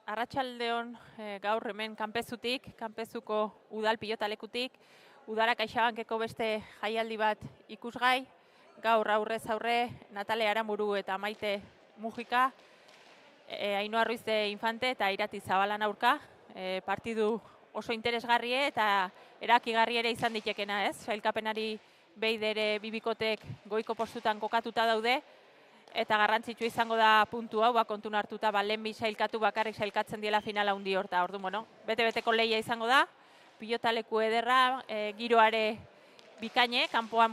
Arratsaldeon gaur hemen kanpezutik, kanpezuko udal pilotalekutik, udara Kaixabankeko beste jaialdi bat ikusgai, gaur aurrez aurre Natale Aramuru eta Maite Mujika, Ainhoa Ruiz de Infante eta Irati Zabalan aurka, partidu oso interesgarrie eta erakigarri ere izan ditekena, ez? Sailkapenari beidere bibikotek goiko postutan kokatuta daude, eta garrantzitsu izango da puntu hau, kontun hartuta, lehen bi sailkatu bakarrik sailkatzen diela finala hundi horta. Ordu, bete-beteko lehia izango da, pilotaleku ederra, giroare bikaine, kanpoan,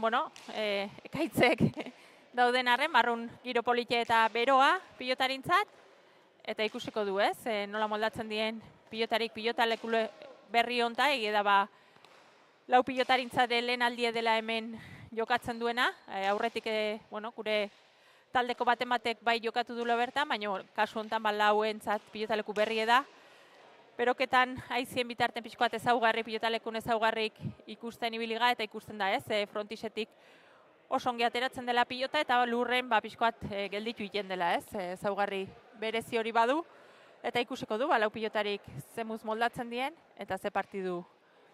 ekaitzek dauden arren, marrun giro polite eta beroa pilotarintzat, eta ikusiko du, ez? Nola moldatzen dien pilotarik pilotaleku berri honta, egia da lau pilotarintzat lehen aldie dela hemen jokatzen duena, aurretik, gure taldeko batek bai jokatu duela bertan, baina kasu honetan lauentzat pilotaleku berri da. Beroketan haizien bitarten pixkoat ezaugarri, pilotalekun ezaugarrik ikusten ibiliga eta ikusten da, ez? Frontisetik oso ongi ateratzen dela pilota eta lurren pixkoat gelditu iten dela, ez? Ezaugarri berezi hori badu eta ikusiko du, lau pilotarik zemuz moldatzen dien eta ze partidu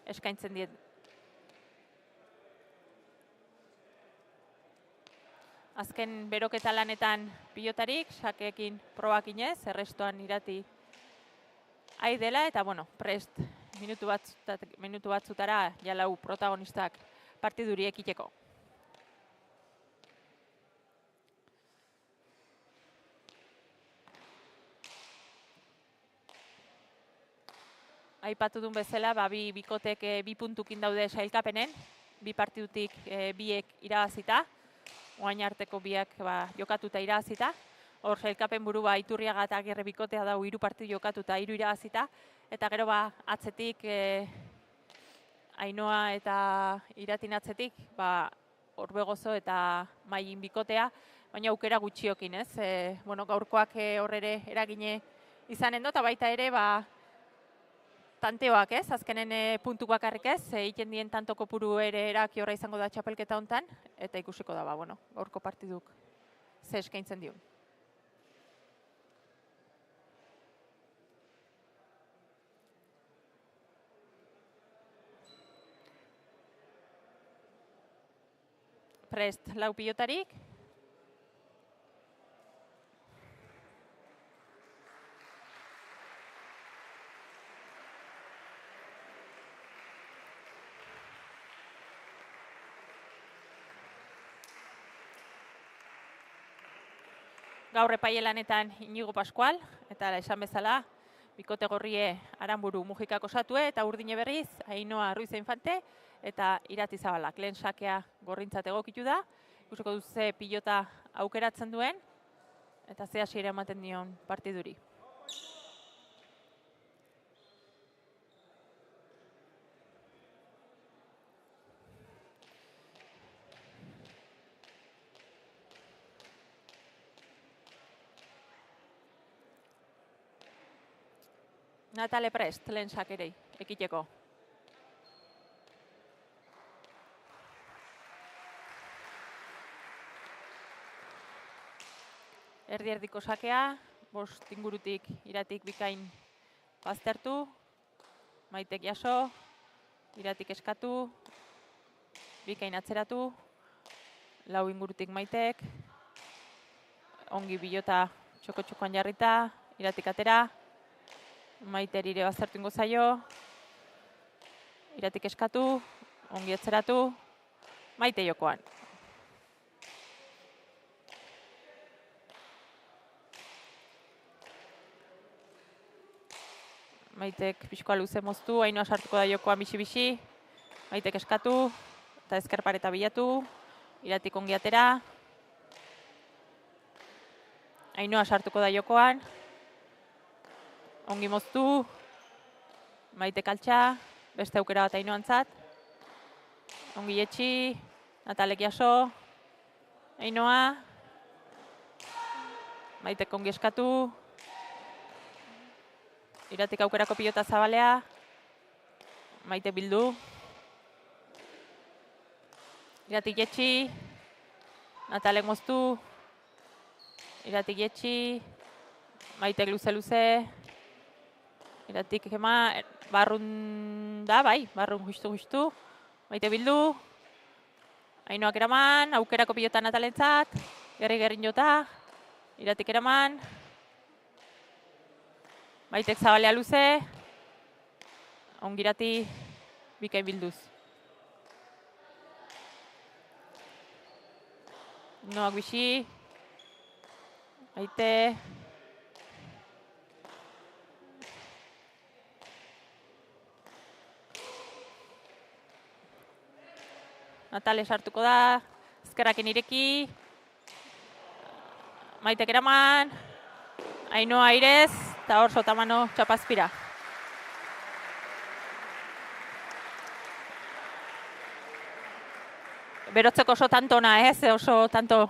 eskaintzen dien. Azken beroketa lanetan pilotarik, sakeekin probak inez, errestoan Irati ai dela, eta prest minutu batzutara jalau protagonistak partiduri ekiteko. Aipatu duen bezala, bi bikotek bi puntukin daude sailkapenen, bi partidutik biek irabazita, oain arteko biak jokatuta irabazita. Hor, sailkapen burua Iturriaga eta Agirre bikotea dau 3 partidu jokatuta 3 irabazita. Eta gero atzetik, Ainhoa eta Iratin atzetik, Orbegozo eta Mailin bikotea, baina aukera gutxiokin, ez? Gaurkoak horrere eragine izanen dut, eta baita ere, tanteoak, ez? Azkenen puntu bakarrik ez, egiten dien tanto kopuru ere eraki horra izango da txapelketa hontan, eta ikusiko da, gaurko partiduk ze eskaintzen diun. Prest, lau pilotarik. Gaur epaile-lanetan Inigo Pascual, eta esan bezala, bikote gorrie Aranburu Mujikak osatue, eta urdine berriz, Ainhoa Ruiz de Infante, eta Irati Zabalak. Lehen sakea gorrintzat egokitu da, ikusiko duze pilota aukeratzen duen, eta ze hasiera ematen dion partiduri. Natale prest, lehen sakerei, ekiteko. Erdi-erdiko sakea, 5 ingurutik Iratik bikain baztertu, Maitek jaso, Iratik eskatu, bikain atzeratu, 4 ingurutik Maitek, ongi bilota txoko-txokoan jarrita, Iratik atera, Maiter ire baztertu ingo zaio, Iratik eskatu, ongi atzeratu, Maite jokoan. Maitek pixkoa luze moztu, Ainhoa sartuko da jokoan bixi-bixi, Maitek eskatu, eta ezkerpareta bilatu, Iratik ongi atera, Ainhoa sartuko da jokoan, ongi moztu, Maitek altxa, beste aukera bat Ainhoantzat, ongi etxi, Natalek jaso, Ainhoa, Maitek ongi eskatu, Iratik aukerako pilota Zabalea, Maite bildu, Iratik etxi, Natalek moztu, Iratik etxi, Maitek luze-luze, Iratik ema, barrun da, bai, barrun justu. Maite bildu. Ainoak eraman, aukerako pilota Natalentzat. Gerri jota. Iratik eraman. Maitek zabalea luze. Ongirati bikain bilduz. Noak bixi. Maite. Natale sartuko da. Ezkerrakin ireki. Maitek eraman. Ainoa airez. Eta hor sotamano txapazpira. Berotzeko oso tantona ez, oso tanto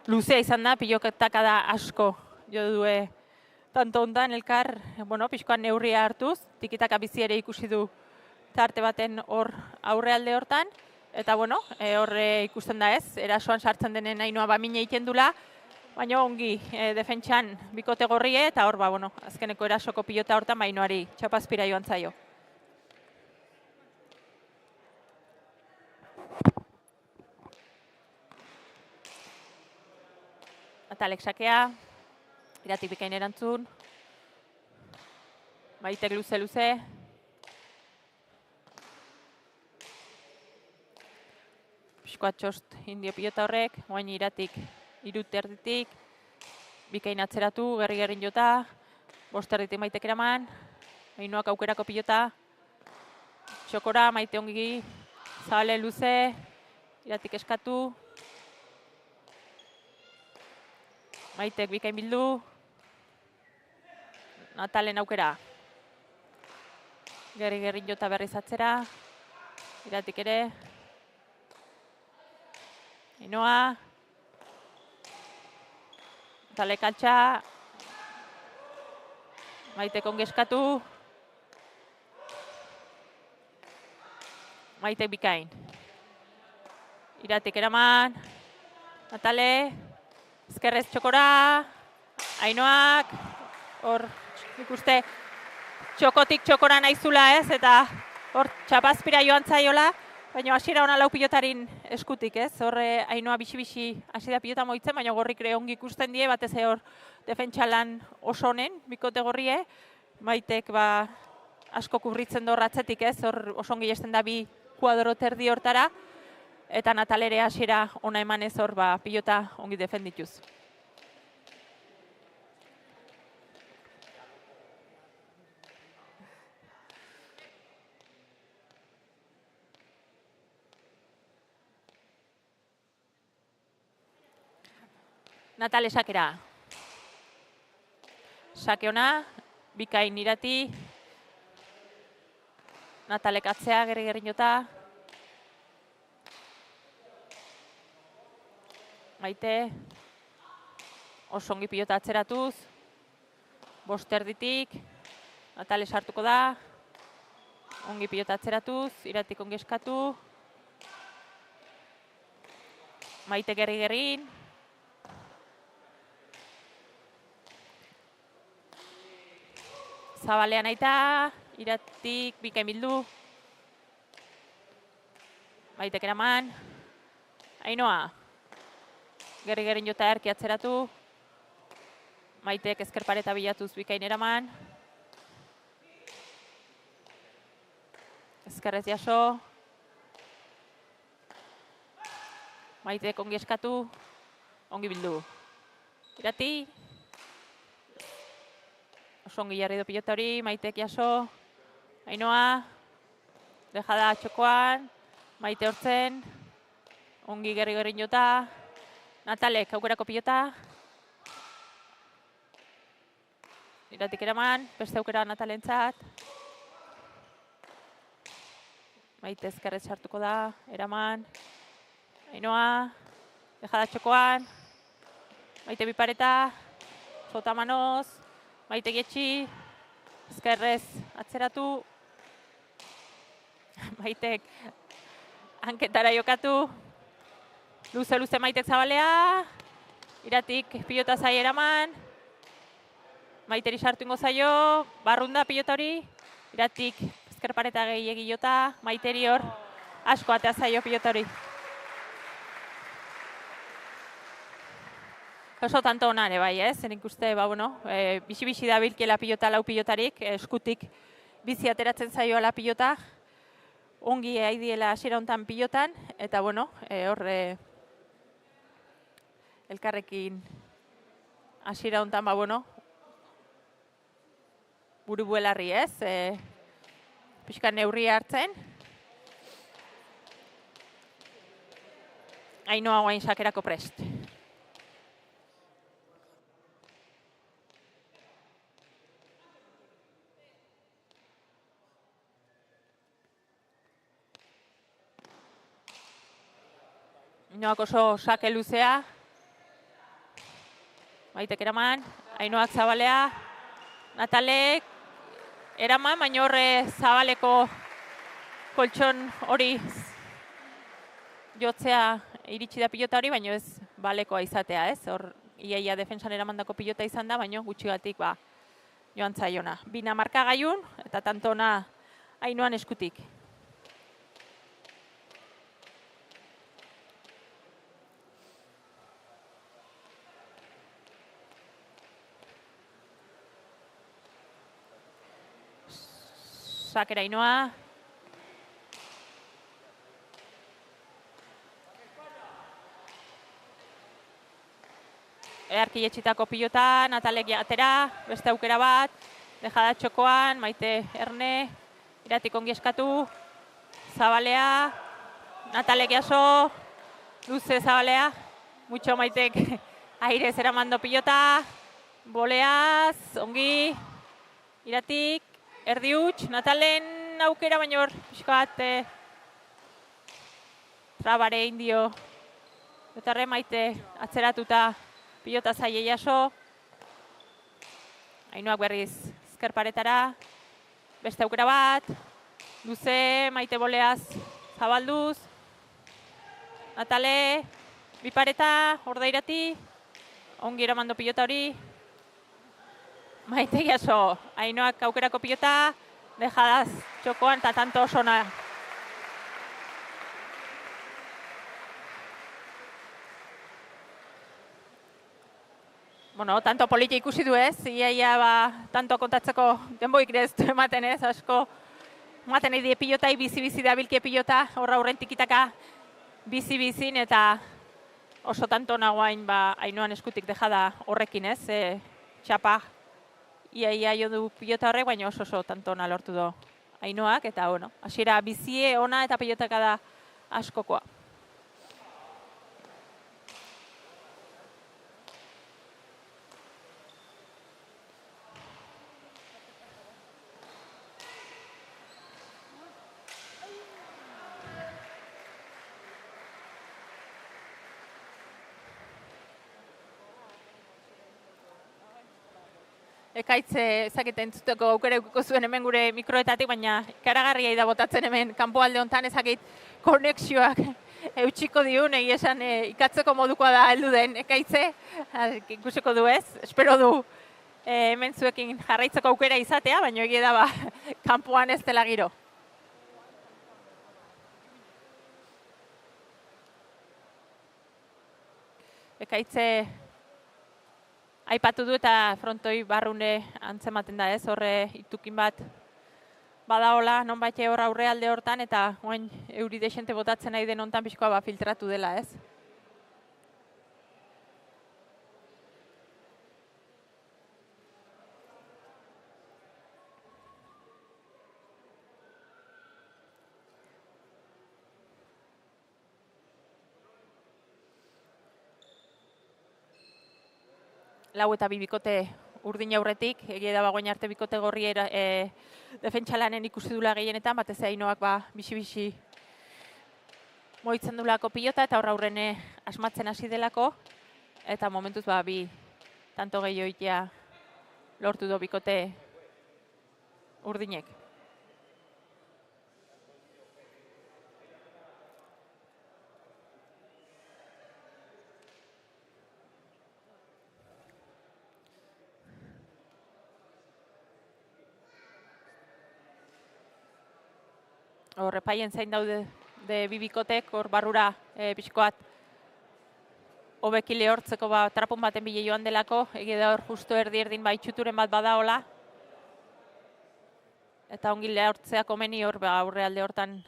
luzea izan da, piloketaka da asko jo due tanto ondan elkar, pixkoan neurria hartuz, tikitaka bizi ere ikusi du tarte baten hor aurrealde hortan, eta horre ikusten da ez, erasoan sartzen denen Ainoa bamine egiten dula, baina ongi defentsan bikote gorrie, eta hor azkeneko erasoko pilota hortan Ainoari txapazpira joan zaio. Natalek sakea, Iratik bikain erantzun. Maitek luze. Piskoat txost indio pilota horrek, oain Iratik irut erditik. Bikain atzeratu, gerri jota. Bost erditik Maitek eraman. Ainoak aukerako pilota. Txokora, Maite ongi. Zabale luze. Iratik eskatu. Maitek bikain bildu. Natalen aukera. Gerri jota berriz atzera. Iratik ere. Ainoa. Natalek altxa. Maitek ongi eskatu. Maitek bikain. Iratik eraman. Natale. Ezkerrez txokora. Ainoak. Hor ikuste txokotik txokora naizula ez, eta hor txapazpira joan zaiola, baina hasiera ona lau pilotarin eskutik ez. Horre Ainoa bixi hasi da pilota moitzen, baina gorrik ere ongi ikusten die, batez hor defentsalan oso honen, bikote gorrie. Maitek asko kubritzen da horratzetik ez, hor oso ongi jesten da bi kuadro terdi hortara, eta Natalere hasiera ona emanez hor pilota ongi defendituz. Natale sakera. Sake ona, bikain Irati. Natalek atzea, gerri jota. Maite. Oso ongi pilota atzeratuz. Bost erditik. Natale sartuko da. Ongi pilota atzeratuz. Iratik ongi eskatu. Maite gerrin. Zabalean aita, Iratik bikain bildu. Maitek eraman. Ainoa. Gerri jota erki atzeratu. Maitek ezker pareta bilatuz bikain eraman. Ezkerrez jaso. Maitek ongi eskatu. Ongi bildu. Irati. Oso ongi jarri du pilota hori, Maitek jaso. Ainoa. Dejada txokoan. Maite hortzen. Ongi gerri jota. Natalek aukerako pilota. Iratik eraman. Beste aukera Natalentzat. Maite ezkerrez sartuko da. Eraman. Ainoa. Dejada txokoan. Maite bipareta. Zota manoz. Maite getxi, ezkerrez atzeratu. Maitek hanketara jokatu. Luze Maitek zabalea. Iratik pilota zai eraman. Maiteri sartu ingo zaio, barrunda pilota hori, iratik ezker pareta gehiegi jota, Maiteri hor, asko atea zaio pilota hori. Oso tanto ona ere bai, ez? Nik uste, bixi-bixi da bilkela pilota lau pilotarik, eskutik bizi ateratzen zaioa la pilota, ongi haidiela hasiera hontan pilotan, eta hor elkarrekin hasiera hontan, buru buelarri, ez? Pixka neurria hartzen. Ainhoa guain sakerako prest. Ainhoak oso sake luzea. Maitek eraman, Ainhoak zabalea. Natalek eraman, baina horre zabaleko koltson hori jotzea iritsi da pilota hori, baina ez balekoa izatea, ez? Hor iaia defensan eramandako pilota izan da, baina gutxigatik joan zaiona. Bina markagailun eta tantona Ainhoan eskutik. Sakera Ainhoa. Earki etxitako pilota, Natalek atera, beste aukera bat, dejada txokoan, Maite Erne, iratik ongi eskatu, zabalea, Natalek jaso, luze zabalea, mucho Maitek airez eramando pilota, boleaz, ongi, iratik, erdi huts, Natalen aukera, baina hor, pixka bat, trabare indio, betarre Maite atzeratuta, pilota zaie jaso. Ainhoak berriz ezker paretara. Beste aukera bat. Luze, Maite boleaz zabalduz. Natale, bi pareta, horda irati. Ongi eramando pilota hori. Maite jaso. Ainhoak aukerako pilota. Dejadaz txokoan eta tanto osona. Tanto politia ikusi du ez, iaia tanto kontatzeko denboik ez du ematen ez, asko ematen nahi die pilotai, bizi-bizi da bilkie pilota, horra horren tikitaka bizi-bizin eta oso tanto nagoain Ainhoan eskutik dejada horrekin ez, txapa iaia jo du pilota horrek, baina oso tanto na lortu du Ainhoak, eta hasiera bizie ona eta pilotaka da askokoa. Ekaitze ezakite entzuteko aukera edukiko zuen hemen gure mikroetatik, baina ikaragarria da botatzen hemen kanpoalde hontan ezakit konexioak eutxiko diun, egia esan ikatzeko modukoa da heldu den ekaitze, ikusiko du ez, espero du hemen zuekin jarraitzeko aukera izatea, baina egia da kanpoan ez dela giro. Ekaitze aipatu du eta frontoi barrune antzematen da ez, horre itukin bat badaola, nonbait hor aurrealde hortan, eta oain euri desente botatzen nahi den hontan pixkoa filtratu dela ez. Lau eta bi bikote urdin aurretik, egia da bagoin arte bikote gorri defentsalanen ikusi dula gehienetan, batez Ainhoak bixi-bixi moitzen dulako pilota eta horra aurrene asmatzen hasi delako, eta momentuz bi tanto gehioitea lortu du bikote urdinek. hor epaien zain daude bibikotek, hor barrura pixkoat hobeki lehortzeko trapun baten bile joan delako, egia da hor justo erdi-erdin itxuturen bat badaola. Eta ongi lehortzea komeni hor aurrealde hortan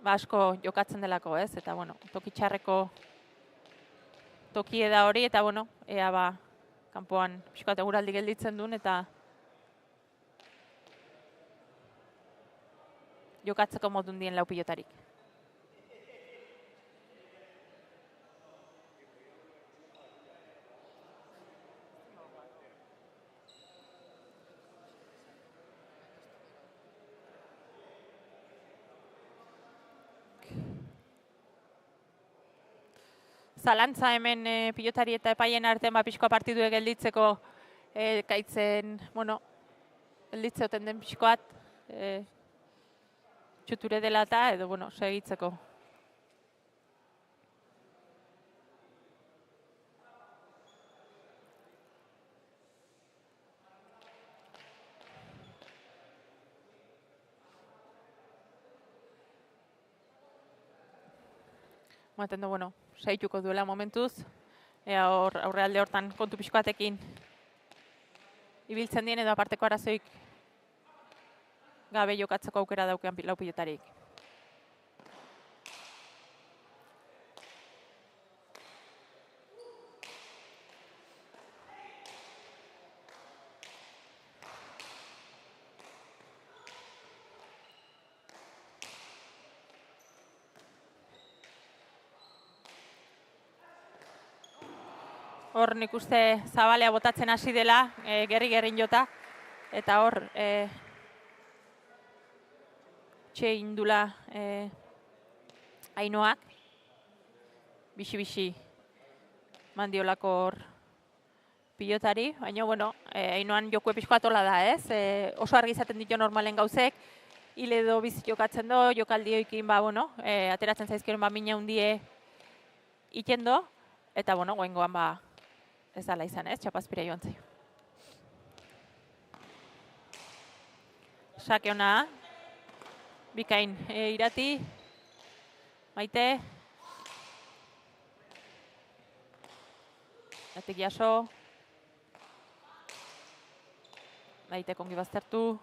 asko jokatzen delako, ez? Eta, bueno, toki txarreko tokie da hori, eta, bueno, ea kanpoan pixkoat eguraldi gelditzen duen, eta jokatzeko modun dien lau pilotarik. Zalantza hemen pilotari eta epaien artean pixkoa partidue gelditzeko kaitzen, bueno, gelditze oten den pixkoat txuture dela eta edo, bueno, segitzeko. Maten du, bueno, saituko duela momentuz, ea aurrealde hortan kontu pixkoatekin ibiltzen dien edo aparteko arazoik gabe jokatzeko aukera daukean lau pilotarik. Hor nik uste zabalea botatzen hasi dela, gerri-gerrin jota, eta hor txein dula Ainoak, bixi-bixi mandiolako hor pilotari, baina, bueno, Ainoan joku pixkoatola da, ez? Oso argi izaten ditu normalen gauzek, hile edo bizi jokatzen do, jokaldioikin, bueno, ateratzen zaizkiren mina hundie ikendo, eta, bueno, goengoan, ez dala izan, ez? Txapazpira joan zaio. Sake hona, bikain Irati, Maite, Atik Jaso, Maite kongi baztertu,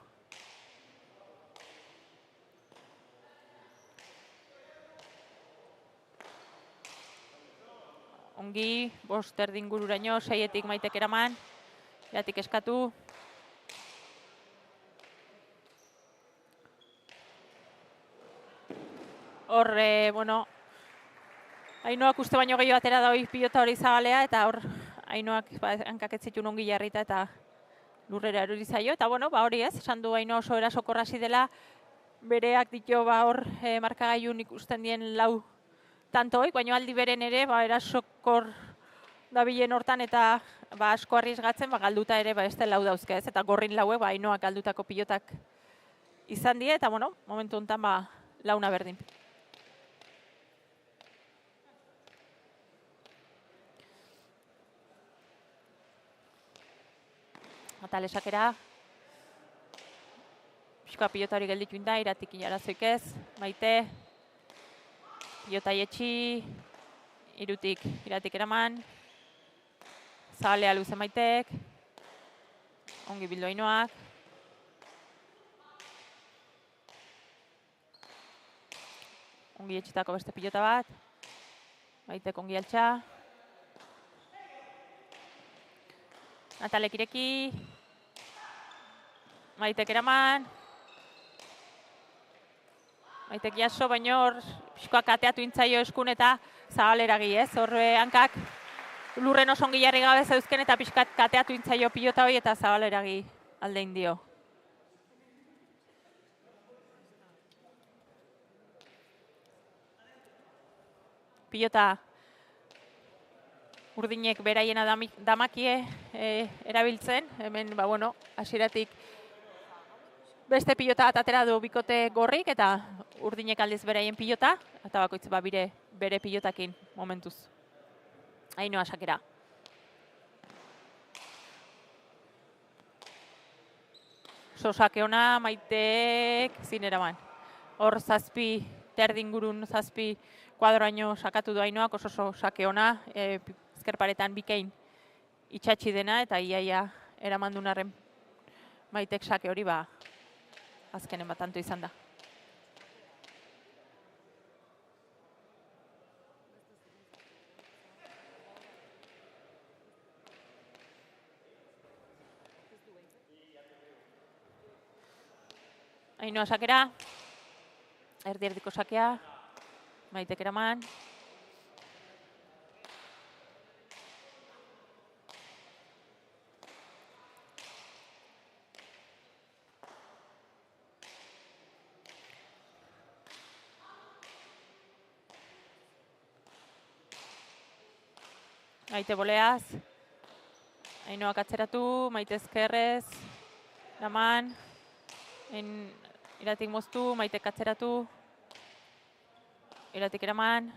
ongi, bost erdin gururaino, 6etik Maitek eraman, Iratik eskatu. Hor, bueno, Ainoak uste baino gehiago atera da pilota hori zabalea, eta hor, Ainoak hankak ez zituen ongi jarrita eta lurrera erori zaio. Eta, bueno, hori ez, esan du Ainoa oso erasokorra hasi dela, bereak ditu hor markagailun ikusten dien lau tantoik, baina aldi beren ere erasokor dabilen hortan eta asko arriesgatzen galduta ere beste lau dauzke ez, eta gorrin lauek Ainoak galdutako pilotak izan die, eta, bueno, momentu honetan launa berdin. Atalesakera, pixkoa pilota hori gelditu da, Iratik inarazoik ez, Maite, pilota ietxi, Irutik Iratik eraman, zabalea luze Maitek, ongi bildu Ainoak, ongi etxitako beste pilota bat, Maitek ongi altxa, Natalek ireki, Maitek eraman, Maitek jaso, baina hor pixkoak kateatu intzaio eskun eta zabaleragi ez. Hor hankak lurren oso ongi jarri gabe zeuzken eta pixkat kateatu intzaio pilota hori eta zabaleragi aldein dio. Pilota urdinek beraiena damakie erabiltzen, hemen, bueno, hasieratik beste pilota bat atera du bikote gorrik, eta urdinek aldiz beraien pilota, eta bakoitz bere pilotakin momentuz. Ainoa sakera. Oso sake ona, Maitek zineraman. Hor zazpi, terdingurun zazpi kuadroaino sakatu du Ainoak, oso sake ona, ezkerparetan bikain itxatxi dena, eta iaia eraman dunarren Maitek sake hori azkenen bat tanto izan da. Ainoa sakera, erdi-erdiko sakea, Maitek eraman. Maite boleaz, Ainoak atzeratu, Maite ezkerrez, eraman, Iratik moztu, Maitek atzeratu, Iratik eraman.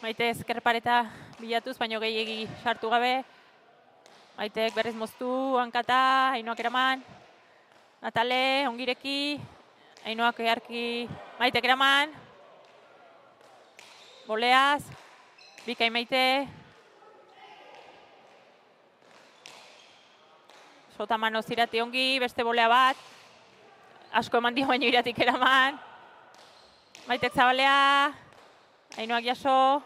Maite ezkerpareta bilatuz, baino gehiegi sartu gabe. Maitek berriz moztu, hankata, Ainoak eraman. Natale, ongireki, Ainoak eharki, Maitek eraman. Boleaz, bikain Maite. Sotamanoz Irati ongi, beste bolea bat. Asko eman dio baino Iratik eraman. Maitek zabalea, Ainoak jaso.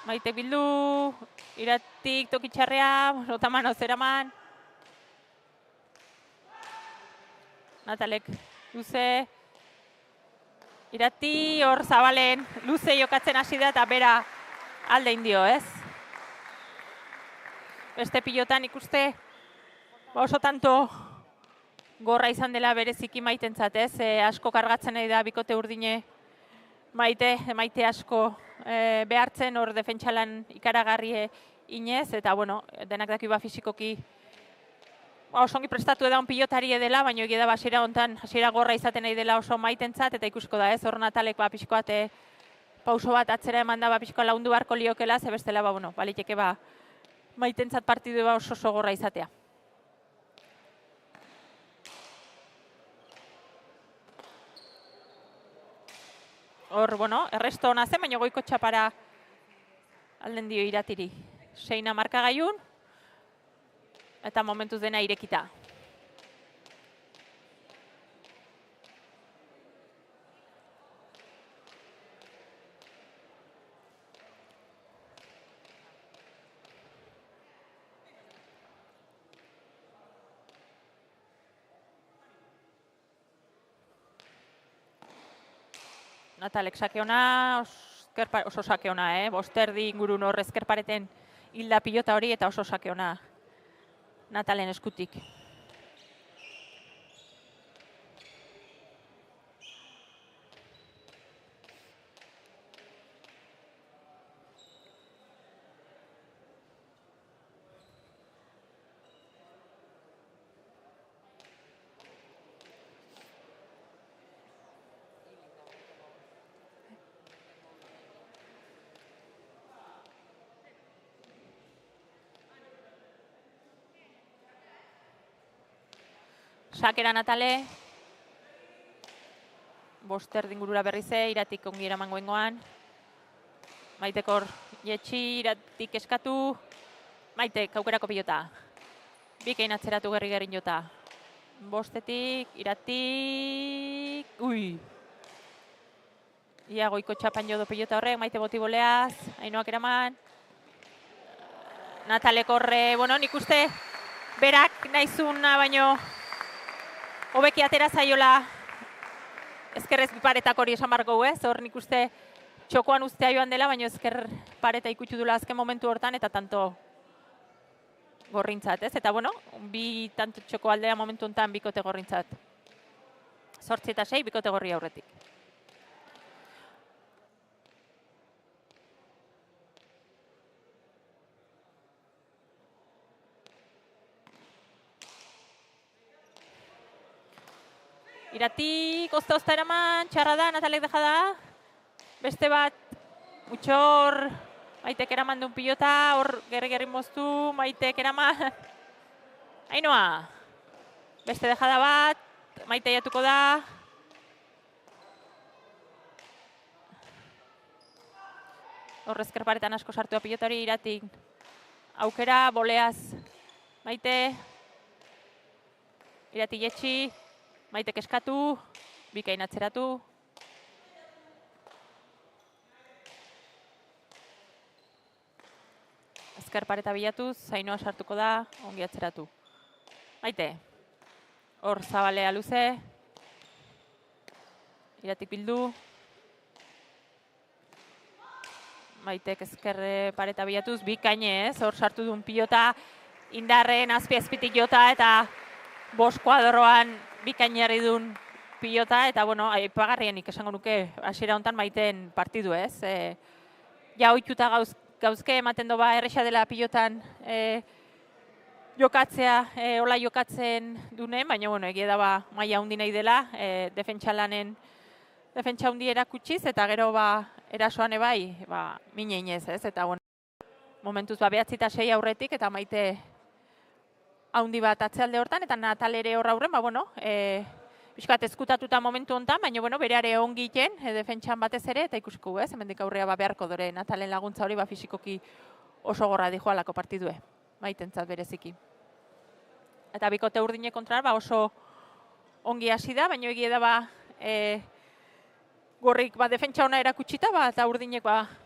Maitek bildu, Iratik tokitxarrea, Sotamanoz eraman. Natalek luze, Irati hor zabalen luze jokatzen hasi da eta bera alde indio, ez? Beste pilotan ikuste oso tanto gorra izan dela bereziki Maitentzat, ez? Asko kargatzen nahi da bikote urdine Maite asko behartzen hor defentsalan ikaragarri inez, eta bueno, denak daki fisikoki oso ongi prestatu edan pilotari edela, baina egia da hasiera hontan hasiera gorra izaten nahi dela oso Maitentzat, eta ikusiko da, ez? Hor Natalek pixkoat pauso bat atzera eman da pixkoa laundu beharko liokela, ze bestela baliteke Maitentzat partidu oso gorra izatea. Hor, erresto hona zen, baina goiko txapara alden dio Iratiri. 6 markagailun, eta momentuz dena irekita. Natalek sake ona, oso sake ona, bosterdi ingurun hor ezkerpareten hilda pilota hori, eta oso sake ona Natalen eskutik. Sakera Natale, bosterdi ingurura berrize, Iratik ongi eraman goengoan. Maitek hor jetxi, Iratik eskatu, Maitek aukerako pilota. Bikain atzeratu gerri jota. Bostetik, Iratik, Ia goiko txapan jodo pilota horrek, Maite boti boleaz, Ainoak eraman. Natalek horre, nik uste berak nahizuna baino hobeki atera zaiola ezkerrez paretak hori esan barko, ez? Hor nik uste txokoan ustea joan dela, baina ezker pareta ikutsu dula azken momentu hortan, eta tanto gorrintzat, ez? Eta bi tanto txoko aldea momentu honetan bikote gorrintzat. 8 eta 6 bikote gorri aurretik. Iratik, ozta eraman, txarra da, Natalek deja da. Beste bat Utxor, Maitek eraman duen pilota, hor gerri moztu, Maitek eraman. Ainhoa, beste dejada bat, Maite jatuko da. Hor ezkerparetan asko sartua pilota hori Iratik. Aukera, boleaz, Maite. Irati jetxi, Maitek eskatu, bikain atzeratu. Ezkerpareta bilatuz, Ainhoa sartuko da, ongi atzeratu. Maite, hor zabalea luze. Iratik bildu. Maitek ezkerre pareta bilatuz, bikainez, hor sartu duen pilota, indarren azpi-azpitik jota eta bost kuadroan bikainarri duen pilota, eta bueno, aipagarrienik esango nuke hasiera hontan Maiteen partidu, ez? Ja ohituta gauzke ematen doa erresa dela pilotan jokatzea, hola jokatzen dune, baina bueno, egia da maila handi nahi dela, defentsa handi erakutsiz, eta gero erasoan ebai, mine inez, ez? Eta bueno, momentuz 9-6 aurretik, eta Maite haundi bat atzealde hortan, eta Natal ere hor aurren, bueno, pixkat ezkutatuta momentu hontan, baina bueno, bereare ongi iten, defentsan batez ere, eta ikusiko, ez? Hemendik aurrea beharko dore Natalen laguntza hori, fisikoki oso gorra dijoalako partidue, Maitentzat bereziki. Eta bikote urdine kontra oso ongi hasi da, baina egia da gorrik defentsa ona erakutsita, eta urdinek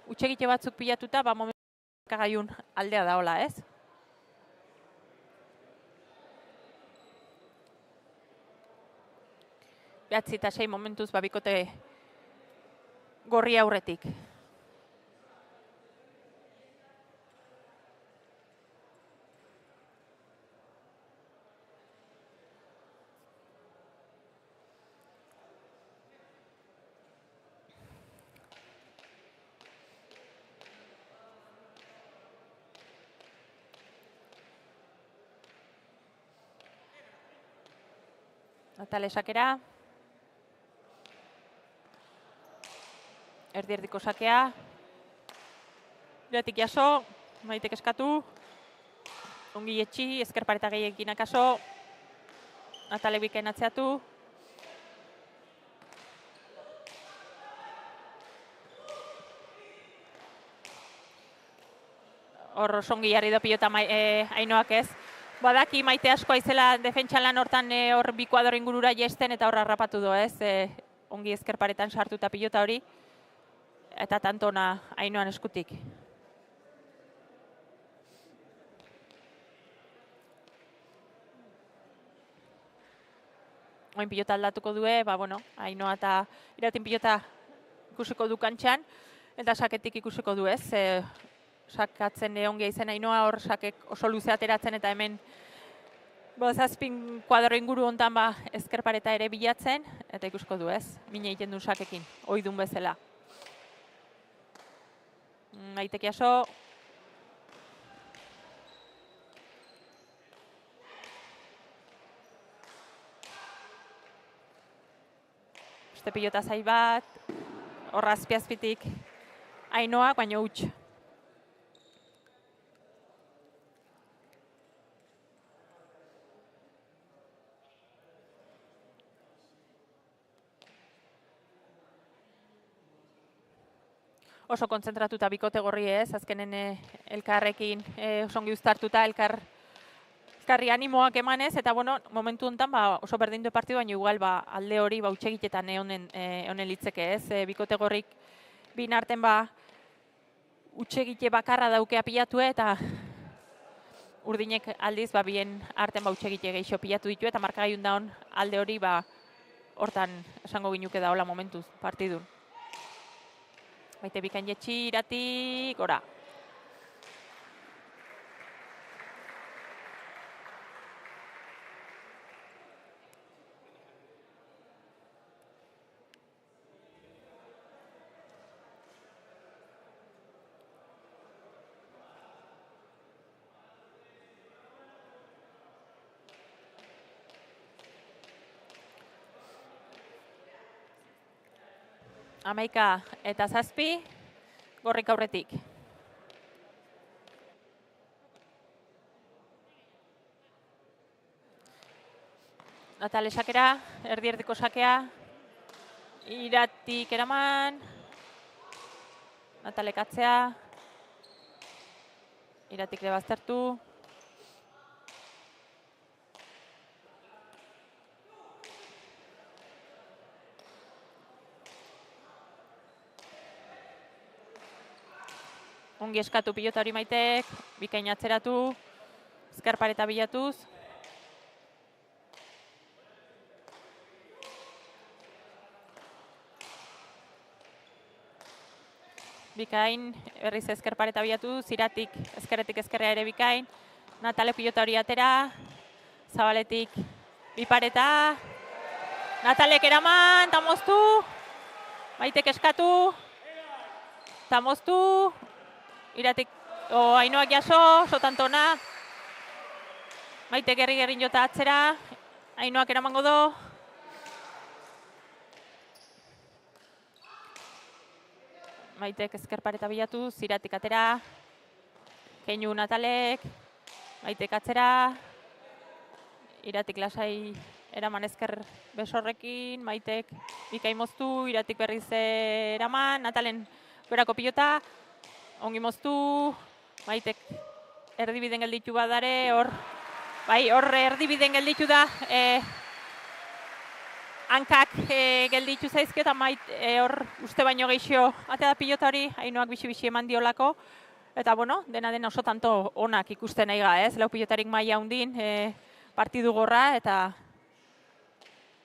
utxegite batzuk pilatuta, momentu kagaiun aldea da hola, ez? 9-6 momentuz bikote gorri aurretik. Natal esakera. Erdi-erdiko sakea. Iratik jaso, Maitek eskatu. Ongi etxi, ezkerpareta gehiekin akaso. Natale bikain atzeatu. Hor osongi jarri da pilota Ainhoak, ez. Badaki Maite asko aizela defentsan lan hortan hor bi kuadro ingurura jesten, eta hor harrapatu do, ez. Ongi ezkerparetan sartuta pilota hori. Eta tantona Ainhoan eskutik. Oin pilota aldatuko due, bueno, Ainhoa eta Iratin pilota ikusiko du kantxan, eta saketik ikusiko du, ez? Sakatzen ongia izen Ainhoa, hor sakek oso luze ateratzen, eta hemen zazpin kuadro inguru hontan ezkerpareta ere bilatzen, eta ikusiko du, ez? Mine egiten du sakekin, oidun bezala. Maitek jaso. Beste pilota zai bat, horra azpiazpitik Ainhoak, baina huts. Oso kontzentratuta bikote gorri, ez, azkenen elkarrekin osongi uztartuta, elkarri animoak emanez, eta bueno, momentu honetan oso berdindu partidu, baina igual alde hori utxegitetan honen litzeke, ez. Bikote gorrik bin arten utxegite bakarra daukea pilatu, eta urdinek aldiz bien arten utxegite gehiago pilatu ditu, eta markagaiun daun alde hori hortan esango ginuke da hola momentuz partidun. Maite bikain jetxi, Irati, gora. Amaika eta zazpi, gorrik aurretik. Natale sakera, erdi-erdiko sakea. Iratik eraman. Natalek atzea. Iratik ere baztertu. Ongi eskatu pilota hori Maitek, bikain atzeratu, ezker pareta bilatuz. Bikain, berriz ezker pareta bilatuz, Iratik, ezkerretik ezkerrea ere bikain. Natale pilota hori atera, Zabaletik bi pareta. Natalek eraman, eta moztu. Maitek eskatu, eta moztu. Iratik, Ainoak jaso, sotantona. Maitek gerri jota atzera. Ainoak eramango do. Maitek ezker pareta bilatuz, Iratik atera. Keinu Natalek. Maitek atzera. Iratik lasai eraman ezker besorrekin. Maitek bikain moztu, Iratik berriz eraman. Natalen berako pilota. Ongi moztu, Maitek erdibiden gelditu badare, hor erdibiden gelditu da, hankak gelditu zaizkio eta hor uste baino gehiago atea da pilota hori, Ainoak bixi-bixi eman diolako, eta bueno, dena oso tanto onak ikusten nahi ga, ez? Lau pilotarik maila hundin, partidu gorra eta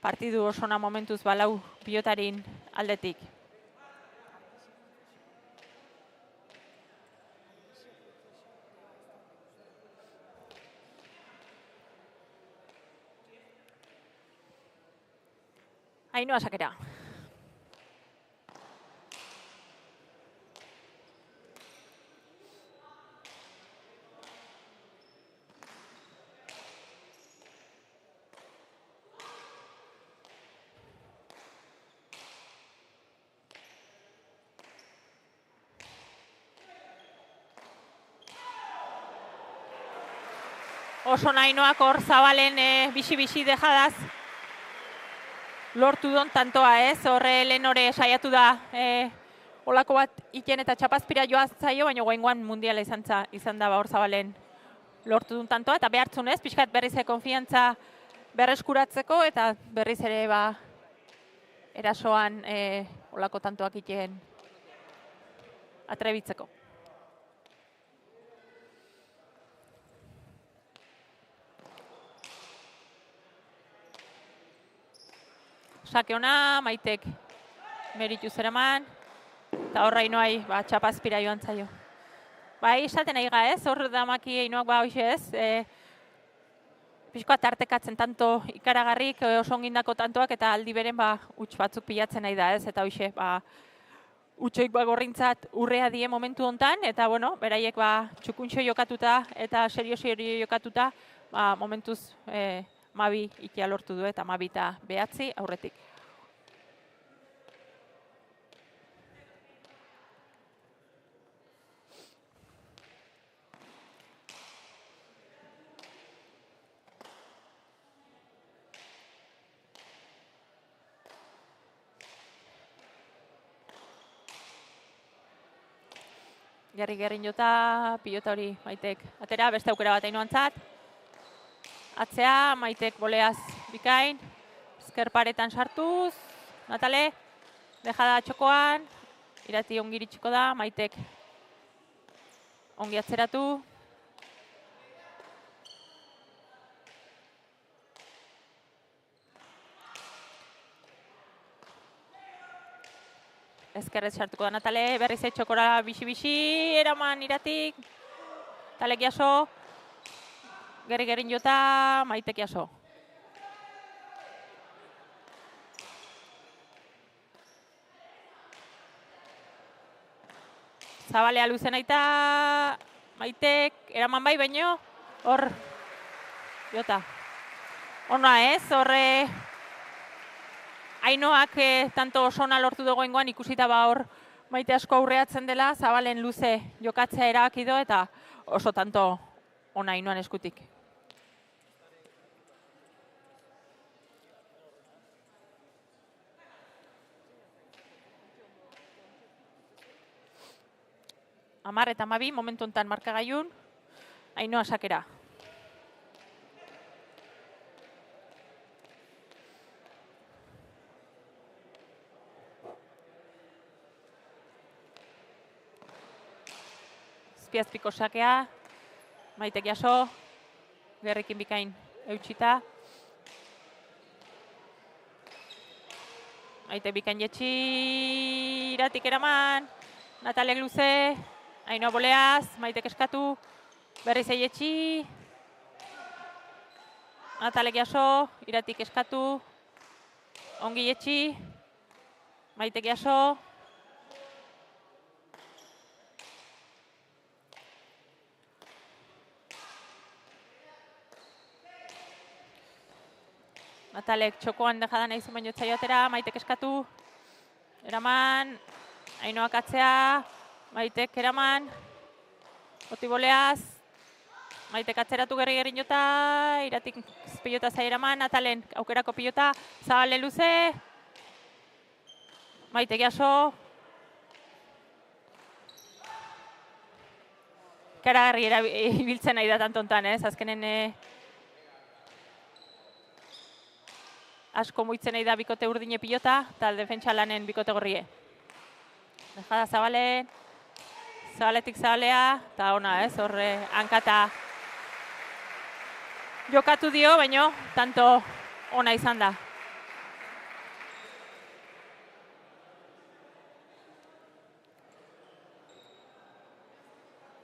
partidu osona momentuz lau pilotarin aldetik. Ainoa sakera. Oso Ainoak hor Zabalen bixi-bixi dejadaz. Lortu don tantoa, ez? Horre lehen hori saiatu da olako bat iten eta txapazpira joaz zaio, baina guaingoan mundiala izan da hor Zabalen lortu duen tantoa, eta behartzun ez, pixkat berriz konfiantza berreskuratzeko, eta berriz ere erasoan olako tantoak iten atrebitzeko. Sake ona, Maitek meritu zeraman, eta horra Ainoai txapazpira joan zaio. Esaten nahi ga ez, hor damaki Ainoak hoxe ez, pixkoa tartekatzen tanto ikaragarrik oso ongindako tantoak eta aldi beren huts batzuk pilatzen nahi da ez, eta hoxe hutsoik gorrintzat urrea die momentu hontan, eta bueno, beraiek txukuntxo jokatuta eta serio jokatuta, momentuz Mabi ikia lortu du eta Mabi eta behatzi aurretik. Gerri jota, pilota hori Maitek atera, beste aukera bat Ainoantzat. Atzea, Maitek boleaz bikain, ezker paretan sartuz, Natale, dejada txokoan, Irati ongi iritsiko da, Maitek ongi atzeratu. Ezkerrez sartuko da Natale, berriz txokora bixi-bixi, eraman Iratik, Talek jaso. Gerri jota, Maitek jaso. Zabalea luzen aita, Maitek, eraman baino, hor, jota. Ona ez, horre, Ainoak tanto osona lortu dagoengoan ikusita hor Maite asko aurreatzen dela, Zabalen luze jokatzea erabaki du eta oso tanto ona Ainoan eskutik. Amar eta Amabi momentu honetan markagailun, Ainoa sakera. Azpiazpiko sakea, Maitek jaso, Gerrikin bikain eutxita. Maite bikain jetxi, Iratik eraman, Natalek luze, Ainoa boleaz, Maitek eskatu, berriz eietxi, Natalek jaso, Iratik eskatu, ongi jetxi, Maitek jaso, Natalek txokoan dejada nahi zuen jotzai atera, Maitek eskatu, eraman, Ainoak atzea, Maitek eraman, oti boleaz, Maitek atzeratu gerri jota, Iratik pilota zai eraman, Natalen aukerako pilota, Zabalen luze, Maitek jaso, karagarri ibiltzen nahi da tantontan, azkenen asko muitzen nahi da bikote urdine pilota, eta defentsa lanen bikote gorrie. Dejada Zabalen, Zabaletik Zabalea, eta ona, horre hankata jokatu dio, baino tanto ona izan da.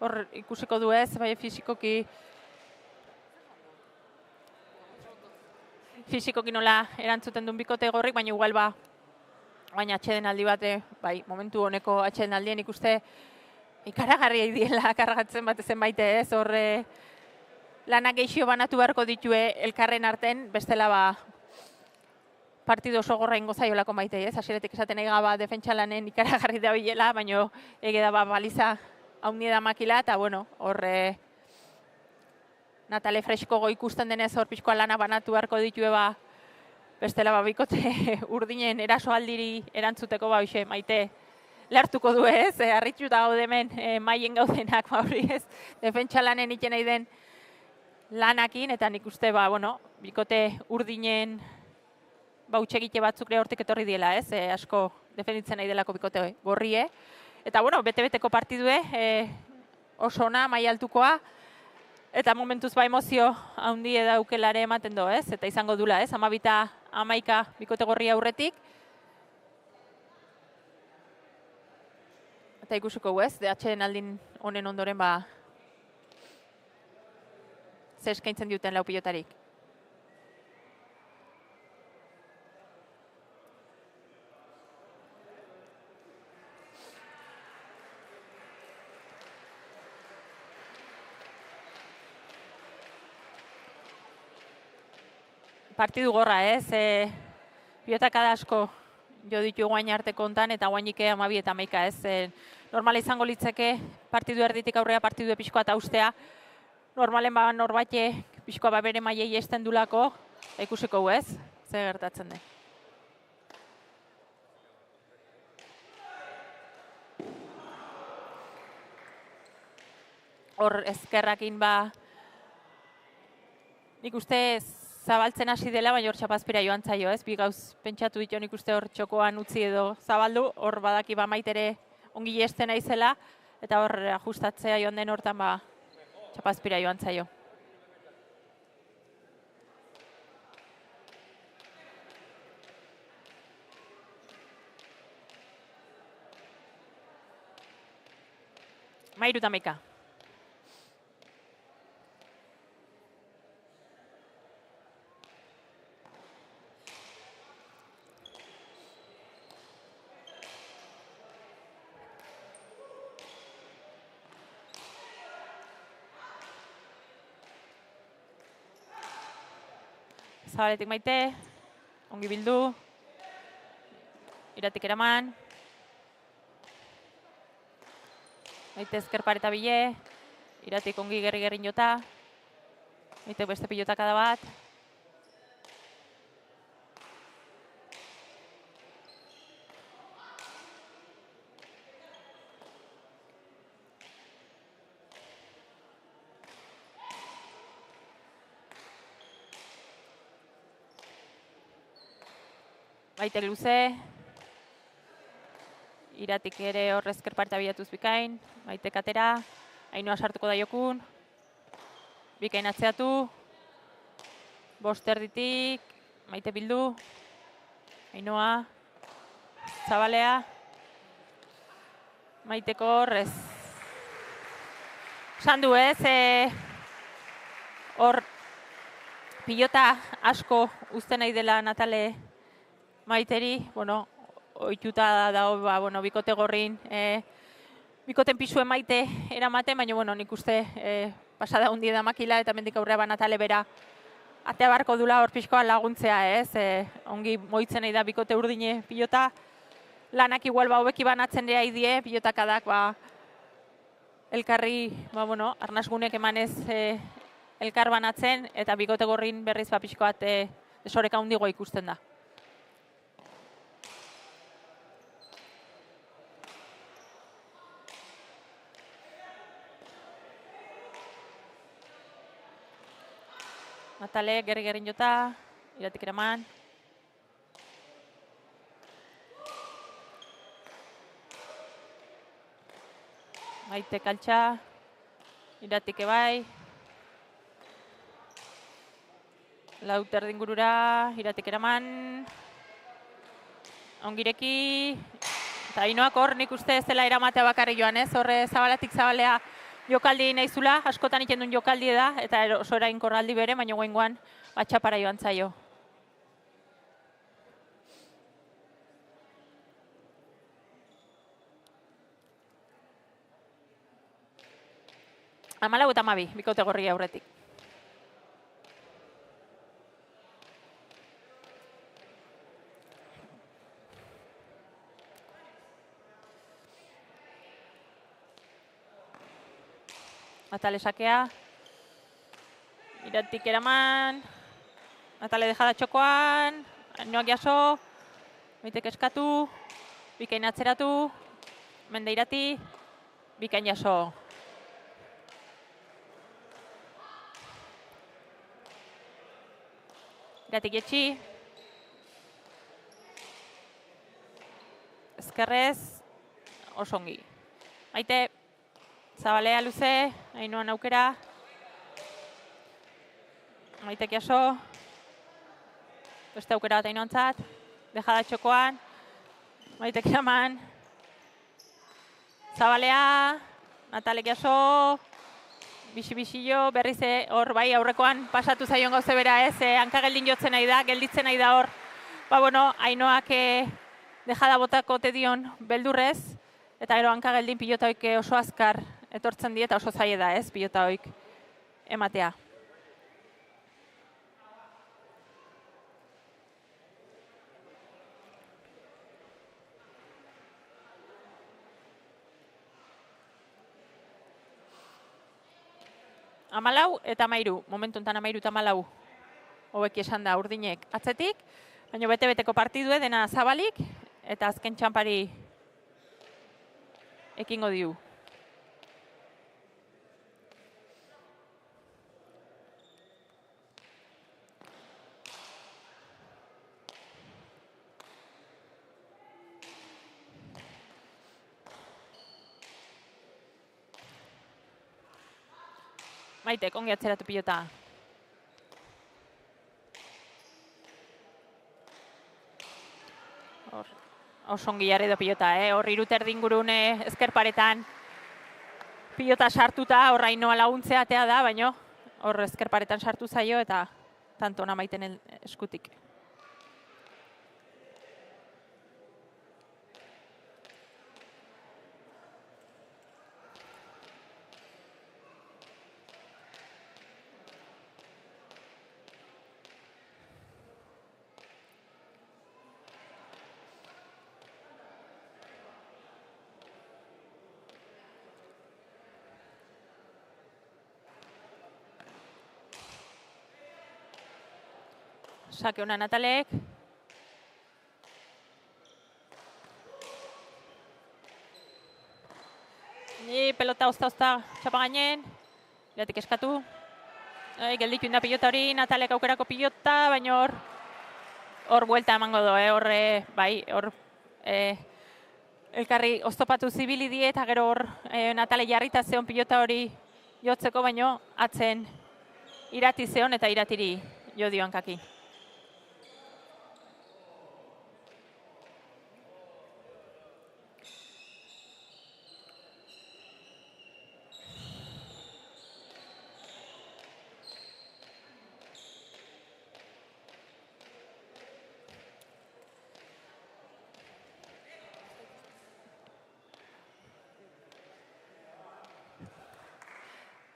Hor ikusiko du bai fizikoki nola erantzuten duen bikote gorrik, baina igual baina atxeden aldi bate, bai, momentu honeko atxeden aldien ikuste ikaragarri diela kargatzen bat ezen baite horre lanak geixio banatu beharko ditue elkarren arten, bestela partido oso gorra ingo zaiolako maite, hasieretik esaten ega defentsa lanen ikaragarri da bilela, baina ege da baliza haunie da makila, eta bueno, horre Natale fresko ikusten denez hor pixkoa lana banatu beharko ditue bestela bikote urdinen erasoaldiri erantzuteko hoxe Maite lehartuko du harrituta gaude hemen maien gaudenak hori defentsa lanen iten nahi den lanakin, eta nik uste bikote urdinen utxegite batzuk ere hortik etorri diela, asko defenditzen nahi delako bikote gorrie. Eta bete-beteko partidue, oso ona, mai altukoa, eta momentuz emozio handi edaukelare ematen do, eta izango dula, 12-11 bikote gorria aurretik. Eta ikusiko DH-en aldin honen ondoren ze eskaintzen diuten lau pilotarik. Partidu gorra, pilotakada asko jo ditu guain arte kontan, eta guainik 12 eta 11, normala izango litzeke partidu erditik aurrea partidu pixkoa eta ustea, normalen norbait pixkoa bere maiei esten dulako, ikusiko ze gertatzen den. Hor ezkerrakin nik uste zabaltzen hasi dela, baina hor txapazpira joan zaio, bi gauz pentsatu ditu nik uste hor txokoan utzi edo zabaldu, hor badaki Maitere ongi esten naizela, eta hor ajustatzea joan den hortan txapazpira joan zaio. Mairu eta Maika. Zabaletik Maite, ongi bildu, Iratik eraman, Maite ezker pareta bile, Iratik ongi gerri-gerrin jota. Maite beste pilotakada bat. Maite luze. Iratik ere hor ezker pareta bilatuz bikain. Maite katera. Ainhoa sartuko da jokun. Bikain atzeatu. Bost erditik. Maite bildu. Ainhoa. Zabalea. Maiteko horrez. Sandu ez, hor pilota asko uzten nahi dela Natale Maiteri, bueno, ohituta dago, bikote gorrin, bikoten pisuen Maite eramaten, baina, bueno, nik uste pasada hundi da makila eta mendik aurrera Natale bera atea barko dula hor pixkoa laguntzea, ez? Ongi moitzen nahi da bikote urdine pilota, lanak igual hobeki banatzen dira idie, pilotakadak, elkarri, arnasgunek emanez elkar banatzen, eta bikote gorrin berriz pixko bat desoreka hundigoa ikusten da. Natale, gerri-gerrin jota, Iratik eraman. Maite kaltsa, Iratik ebai. Laut erdingurura, Iratik eraman. Ongireki. Eta Ainhoak hor nik uste ez dela eramatea bakarri joan, ez? Horre zabalatik zabalea jokaldi nahizula, askotan iten duen jokaldi da, eta oso erainkorraldi bere, baina guengoan batxapara joan zaio. Hamalau eta hamabi, bikote gorri aurretik. Natale sakea. Iratik eraman. Natale dejada txokoan. Ainhoak jaso. Maitek eskatu. Bikain atzeratu. Mende Irati. Bikain jaso. Iratik jetxi. Ezkerrez. Osongi. Maite. Zabalea luze, Ainhoan aukera. Maitek jaso. Beste aukera bat Ainhoantzat. Dejada txokoan. Maitek eraman. Zabalea. Natalek jaso. Bixi-bixillo. Berriz hor bai aurrekoan pasatu zaion gauze bera ez. Hankageldin jotzen nahi da, gelditzen nahi da hor. Ainhoak dejada botako tedion beldurrez. Eta gero hankageldin pilota hoik oso azkar etortzen die eta oso zaila da, ez, pilota hoik ematea. Hamalau eta hamairu, momentu enten 13 eta 14. Hobeki esan da urdinek atzetik, baina bete-beteko partidue dena zabalik eta azken txanpari ekingo diu. Maitek, ongi atzeratu pilota. Oso ongi jarri da pilota, hor iruter dingurun ezkerparetan pilota sartuta, hor Ainhoa laguntzea atea da, baina hor ezkerparetan sartu zaio eta tanto ona Maiten eskutik. Sake ona Natalek. Ni pelota ozta txapa gainen. Iratik eskatu. Gelditu inda pilota hori, Natalek aukerako pilota, baina hor buelta emango do, hor elkarri oztopatu zibili die, eta gero hor Natale jarrita zeon pilota hori jotzeko, baino atzen irati zeon eta iratiri jo dio hankaki.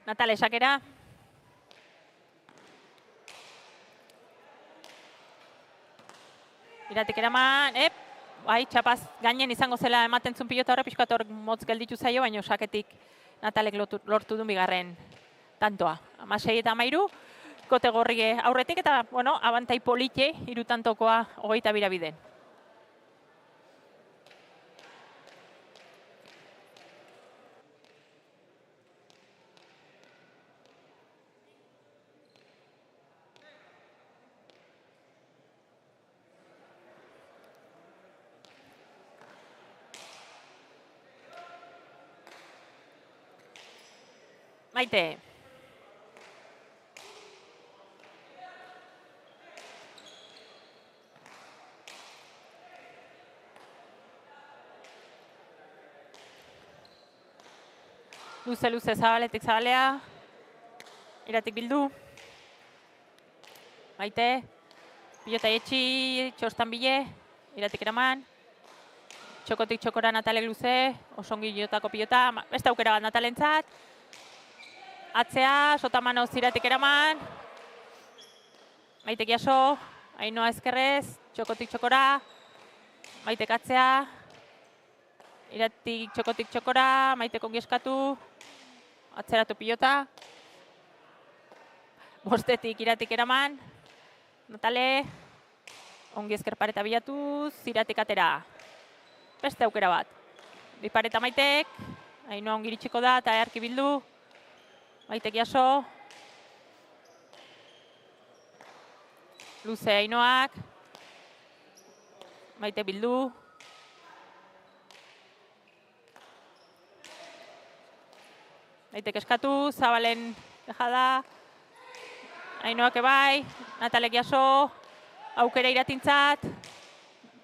Natale sakera. Iratik eraman, txapaz gainen izango zela ematen zuen pilota horre, pixkat hor motz gelditu zaio, baina saketik Natalek lortu duen bigarren tantoa. 16 eta 13, kote gorri aurretik eta, abantai polite, 3 tantokoa 22 biden. Maite. Luze, zabaletik zabalea. Iratik bildu. Maite. Pilota etxi, txostan bile. Iratik eraman. Txokotik txokora Natalek luze. Osongi jotako pilota. Beste aukera bat Natalentzat. Atzea, sotamanoz Iratik eraman. Maitek jaso. Ainoa ezkerrez. Txokotik txokora. Maitek atzea. Iratik txokotik txokora. Maitek ongi eskatu. Atzeratu pilota. Bostetik Iratik eraman. Natale. Ongi ezker pareta bilatuz. Iratik atera. Beste aukera bat. Bi pareta Maitek. Ainoa ongi iritsiko da eta earki bildu. Maitek jaso. Luze Ainoak. Maite bildu. Maitek eskatu, Zabalen dejada. Ainoak ebai. Natalek jaso. Aukera Iratintzat.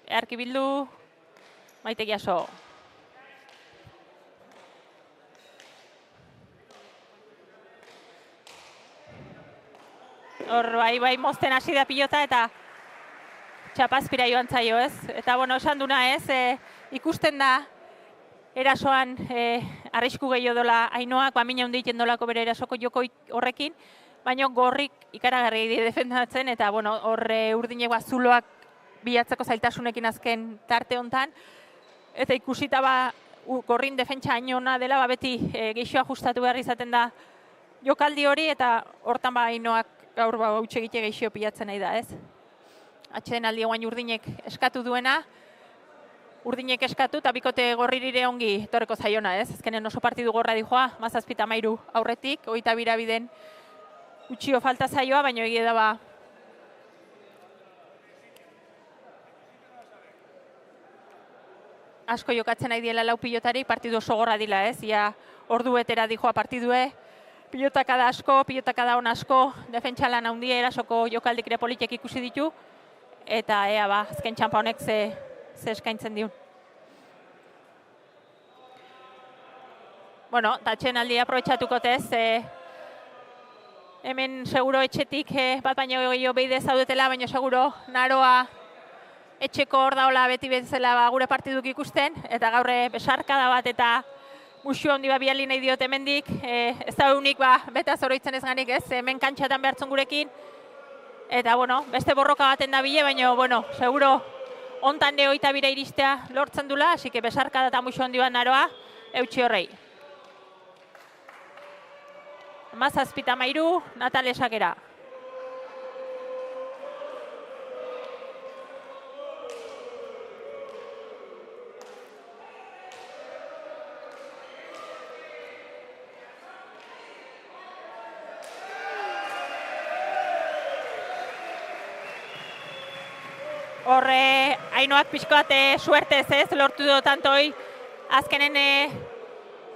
Earki bildu. Maitek jaso. Hor bai mozten hasi da pilota eta txapazpira joan zaio, ez? Eta, esan duna, ez? Ikusten da erasoan arrisku gehiago dola Ainoak, mina hundi egiten dolako bere erasoko joko horrekin, baina gorrik ikaragarri defendatzen eta, horre urdinek zuloak bilatzeko zailtasunekin azken tarte hontan. Eta ikusita gorrin defentsa Ainona dela, beti geixo ajustatu behar izaten da jokaldi hori eta hortan Ainoak gaur hautsa egite geixo pilatzen nahi da, ez? Atxeden aldi guain urdinek eskatu duena, urdinek eskatu eta bikote gorririre ongi torreko zaiona, ez? Azkenen oso partidu gorra dijoa, 17-13 aurretik, 22 biden utxio falta zaioa, baina egia da asko jokatzen nahi diela lau pilotari, partidu oso gorra dila, ez? Ia ordu betera dijoa partidue, pilotaka da asko, pilotaka da on asko, defentsalan handia erasoko jokaldik ere politek ikusi ditu, eta azken txampa honek ze eskaintzen diun. Tatxen aldi aprobetxatuko tez, hemen seguro etxetik bat baino gehiago behide zaudetela, baina seguro naroa etxeko hor daola beti bezala gure partiduk ikusten, eta gaurre besarkada bat eta musu handi biali nahi diot hemendik, ez da unik beta zoroitzen ez ganik, ez? Hemen kantxatan behartzen gurekin, eta beste borroka baten da bile, baina seguro ontan de 22 iristea lortzen dula, hasi que besarkada eta musu handi bat naroa, eutxi horrei. 17-13, Natale sakera. Horre, Ainoak pixkoat suertez ez, lortu du tantoi, azkenen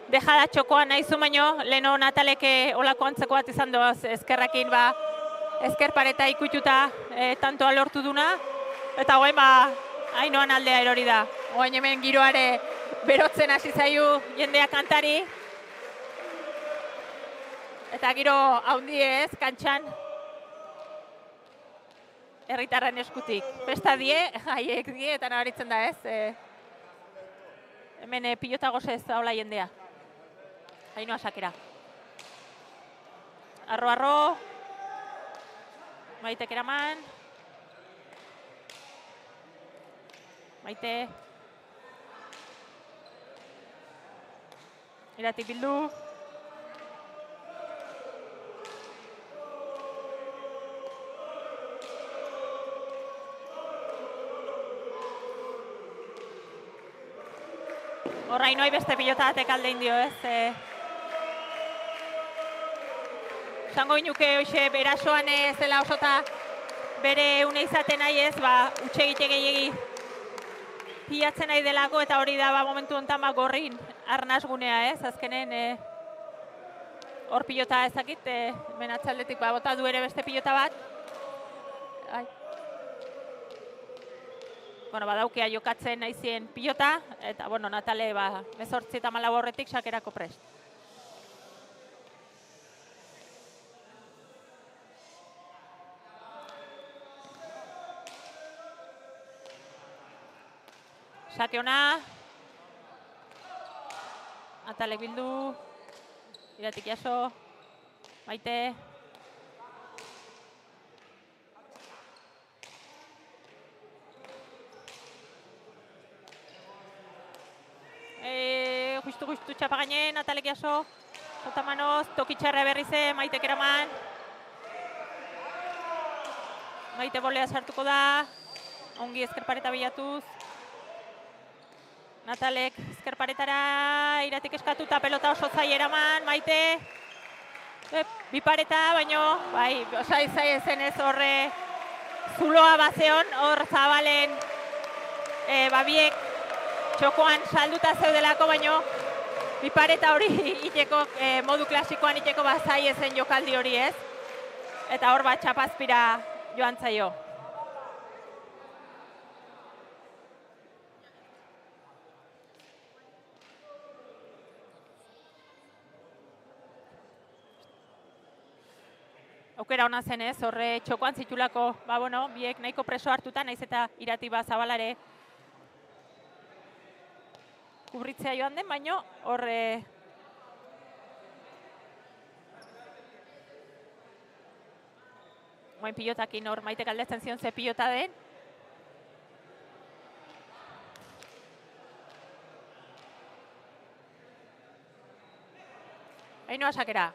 dejada txokoan nahizu baino, leheno Natalek olako antzeko bat izan doaz, ezkerrakin ezker pareta ikututa tantoa lortu duna, eta guain Ainoan aldea erori da. Guain hemen giroare berotzen hasi zaiu jendea kantari, eta giro haundi ez, kantxan, herritarren eskutik. Festa die, haiek die, eta nabaritzen da ez. Hemen pilota gozez daula jendea. Ainoa sakera. Arro. Maitek eraman. Maite. Iratik bildu. Horra Ainoi beste pilota batek alde indio ez. Zango inuke hoxe berasoan zela osota bere une izaten nahi ez, utxe egite gehiagi pilatzen nahi delako, eta hori da momentu honetan gorrin arnazgunea ez, azkenen hor pilota ezakit, menatzaldetik bota du ere beste pilota bat. Badaukea jokatzen naizien pilota, eta Natale 18 horretik sakerako prest. Sake ona. Natalek bildu. Iratik jaso. Maite. Justu txapa gainen, Natalek jaso. Sotamanoz, tokitxarra berri ze, Maitek eraman. Maite bolea sartuko da. Ongi ezkerpareta bilatuz. Natalek ezkerparetara, Iratik eskatuta pelota oso zai eraman, Maite. Bipareta, baino, osai zai ezen ez horre zuloa bazeon, hor zabalen babiek txokoan salduta zeudelako, baino bipareta hori iteko, modu klasikoan iteko zai ezen jokaldi hori ez. Eta hor txapazpira joan zaio. Aukera hona zen ez, horre txokoan zitulako, biek nahiko preso hartuta, naiz eta Irati zabalare kubritzea joan den, baino horre moin pilotakin hor Maitek aldetzen zion ze pilota den. Ainoa sakera.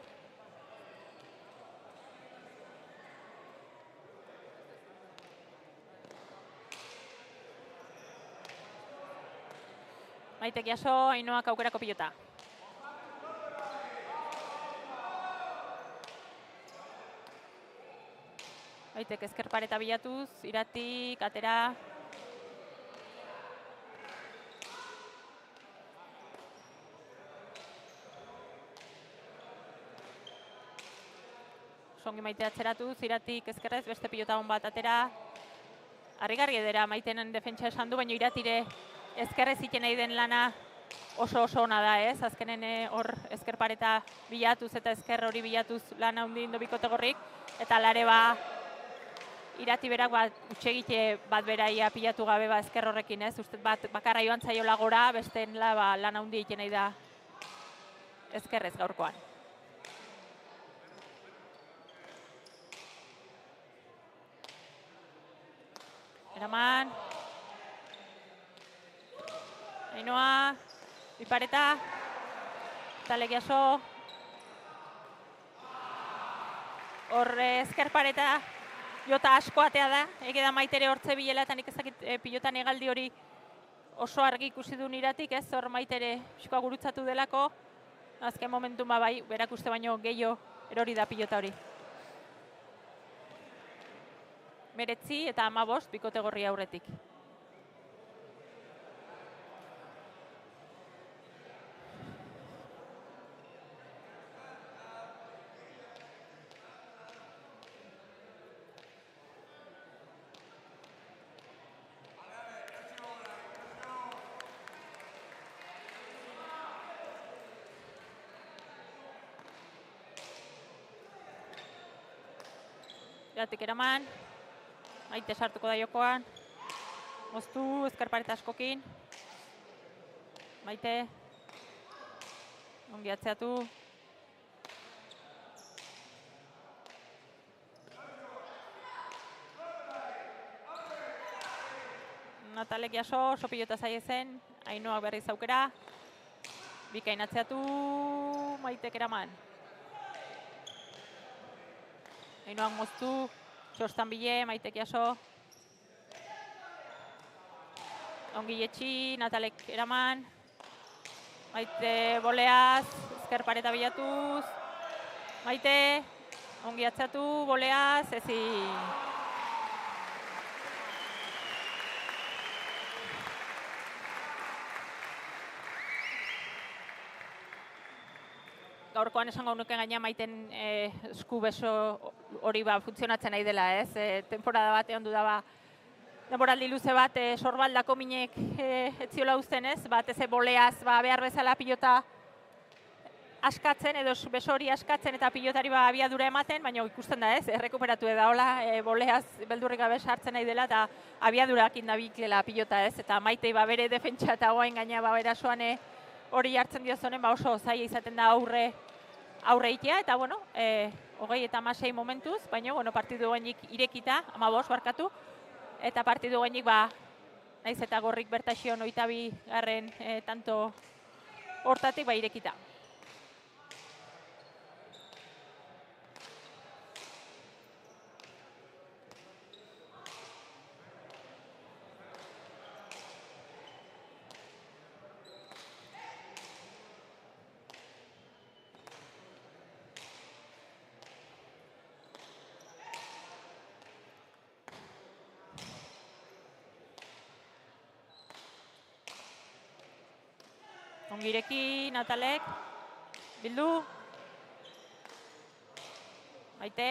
Maitek jaso, Ainoak aukerako pilota. Maitek ezkerpareta bilatuz, Iratik, atera. Songi Maite atzeratuz, Iratik ezkerrez, beste pilota hon bat atera. Harrigarri edera Maitenen defentsa esan du, baina Iratire ezkerrez iten nahi den lana oso ona da ez. Azkenen hor ezkerpareta bilatuz eta ezker hori bilatuz lana hundi indobikote gorrik. Eta lare Irati berak utxegite bat beraia pilatu gabe ezker horrekin ez. Uste bakarra joan zaiola gora, besten lana hundi iten nahi da ezkerrez gaurkoan. Eraman. Ainoa, bipareta, Natalek jaso. Horre ezkerpareta jota asko atea da, egeda Maitere hortze bilela eta nik ezakit pilotan egaldi hori oso argi ikusi duen Iratik ez, hor Maitere pixkoa gurutzatu delako. Azken momentun berak uste baino gehiago erori da pilota hori. meretzi eta 15 bikote gorri aurretik. Iratik eraman, Maite sartuko da jokoan, moztu, ezkerpareta askokin, Maite, ongi atzeatu, Natalek jaso, sopilota zaie zen, Ainoak berriz aukera, bikain atzeatu, Maitek eraman. Ainoak moztu, txostan bile, Maitek jaso. Ongi jetxi, Natalek eraman. Maite boleaz, ezker pareta bilatuz. Maite, ongi atzeatu, boleaz, ezin. Gaurkoan esango nuke gaina Maiten esku beso hori funtzionatzen nahi dela, ez? Temporada batean du da denboraldi luze bat sorbaldako minek etziola uzten, ez? Batez boleaz behar bezala pilota askatzen edo beso hori askatzen eta pilotari abiadura ematen, baina ikusten da, ez? Errekuperatu da hola, boleaz beldurrik gabe sartzen nahi dela eta abiadurakin dabilela pilota, ez? Eta Maitei bere defentsa eta goain gaina berasoan hori hartzen diozonen oso zaila izaten da aurre itea, eta bueno, 36 momentuz, baina partidu gainik irekita, 15 barkatu, eta partidu gainik naiz eta gorrik bertaxion 22. Tanto hortatik irekita. Ongireki, Natalek, bildu, Maite,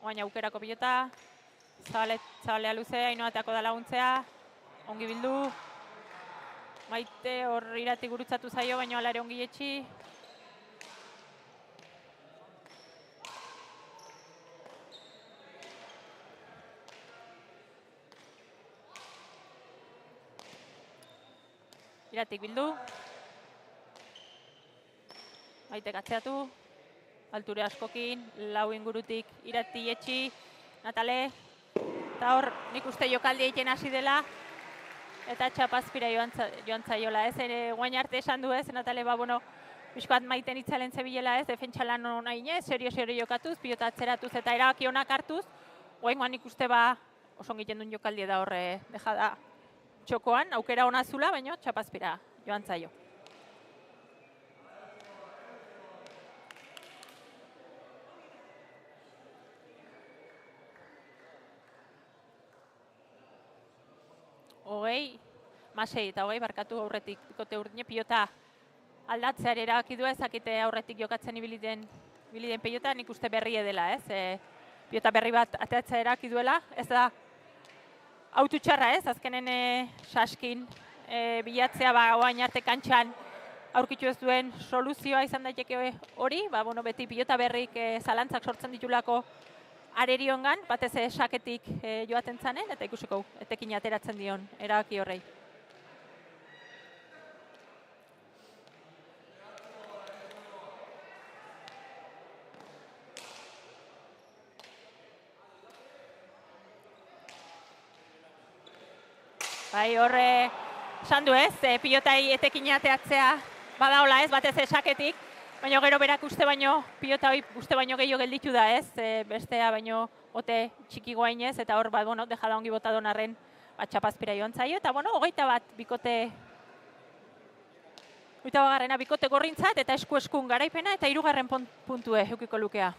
oain aukerako pilota, zabalea luze, Ainoatako da laguntzea, ongi bildu, Maite hor Iratik gurutzatu zaio, baina alare ongi jetxi. Iratik bildu, Maitek atzeatu, alture askokin, lau ingurutik Irati etxi, Natale, eta hor nik uste jokaldi egiten hasi dela, eta txapazpira joan zaiola, ez, guain arte esan du ez, Natale, bizkoat Maiten itzalen zebilela ez, defentsalan nahi ez, serio jokatuz, pilota atzeratuz eta erabaki honak hartuz, guain nik uste oso egiten duen jokaldi da horre dejada txokoan, aukera hona zula, baina txapazpira joan zaio. Masei eta barkatu aurretik dikote urdine pilota aldatzeare erabaki du ezakite aurretik jokatzen ibiliden pilota, nik uste berri edela, ez? Pilota berri bat ateatzea erabaki duela, ez da autu txarra, ez? Azkenen saskin bilatzea oain arte kantxan aurkitu ez duen soluzioa izan daiteke hori, beti pilota berrik zalantzak sortzen ditulako areriongan, batez saketik joaten zanen, eta ikusiko etekin ateratzen dion erabaki horrei. Horre, esan du ez, pilotai etekin ateatzea badaola ez, batez saketik, baina gero berak uste baino, pilota hori uste baino gehiago gelditu da ez, bestea baino ote txiki guainez, eta hor, dejada ongi bota donarren txapazpira joan zaio, eta 21 bikote Bagarrena bikote gorrintzat eta esku-eskun garaipena eta 3. puntue eukiko lukea.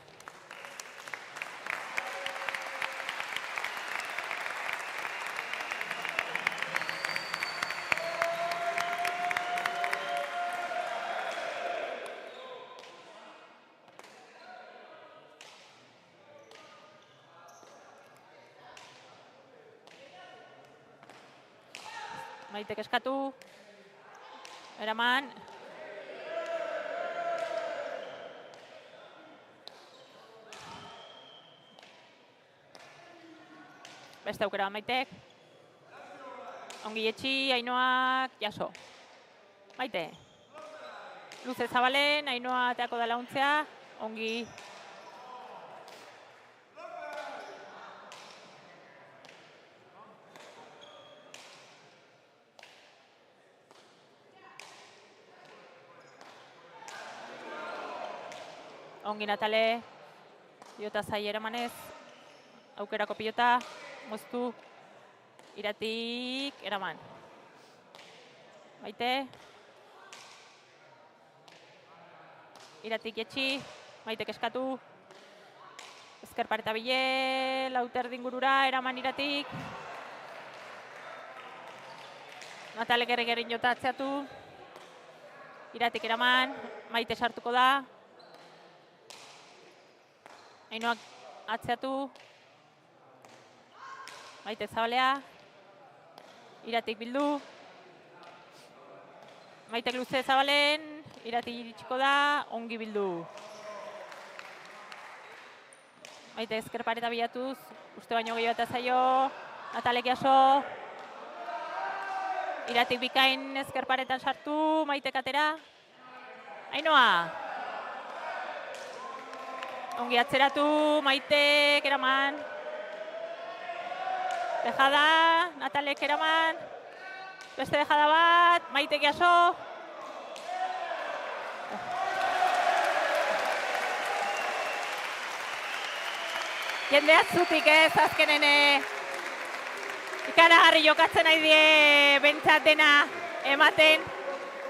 Maitek eskatu, eraman. Beste aukera Maitek. Ongi etxi, Ainoak, jaso. Maite. Luze Zabalen, Ainoa ateako da launtzea, ongi. Ongi Natale, pilota zai eramanez, aukerako pilota, moztu, Iratik, eraman. Maite. Iratik etxi, Maitek eskatu. Ezker pareta bile, lauter dingurura, eraman Iratik. Natale gerri-gerrin jota atzeatu. Iratik eraman, Maite sartuko da. Ainoak atzeatu. Maite Zabalea. Iratik bildu. Maitek luze Zabalen. Iratik iritsiko da. Ongi bildu. Maite ezker pareta bilatuz. Uste baino gehiago eta zaio. Natalek jaso. Iratik bikain ezker paretan sartu. Maitek atera. Ainoa. Ongi atzeratu, Maitek eraman. Dejada, Natalek eraman. Beste dejada bat, Maitek jaso. Jende atzutik ez, azkenen ikaragarri jokatzen nahi die bentsat dena ematen.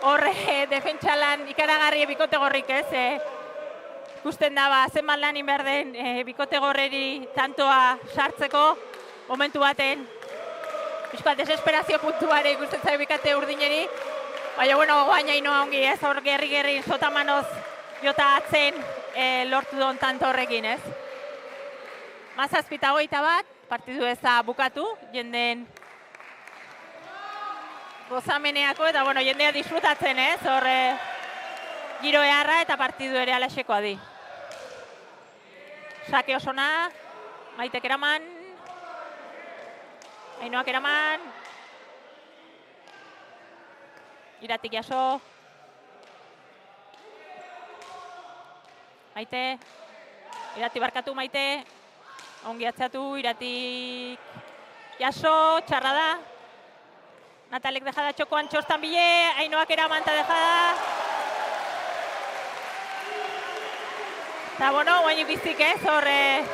Horre defentsalan ikaragarri bikote gorrik ez. Ikusten da, zenbat lan behar den bikote gorreri tantoa sartzeko momentu baten. Bizkoat desesperazio puntuare ikusten zaio bikate urdineri. Baina, Ainoa ongi ez, hor gerri-gerri sotamanoz jota atzen lortu duen tanto horrekin ez. 17:21, partidu eza bukatu, jenden gozameneako eta jendea disfrutatzen ez, hor giro eharra eta partidu ere alaxekoa di. Sake osona, Maitek eraman, Ainoak eraman, Iratik jaso, Maite, Iratik barkatu Maite, ongi atzeatu, Iratik jaso, txarra da, Natalek dejada txokoan txostan bile, Ainoak eraman eta dejada. Eta, guain biztik ez, horre...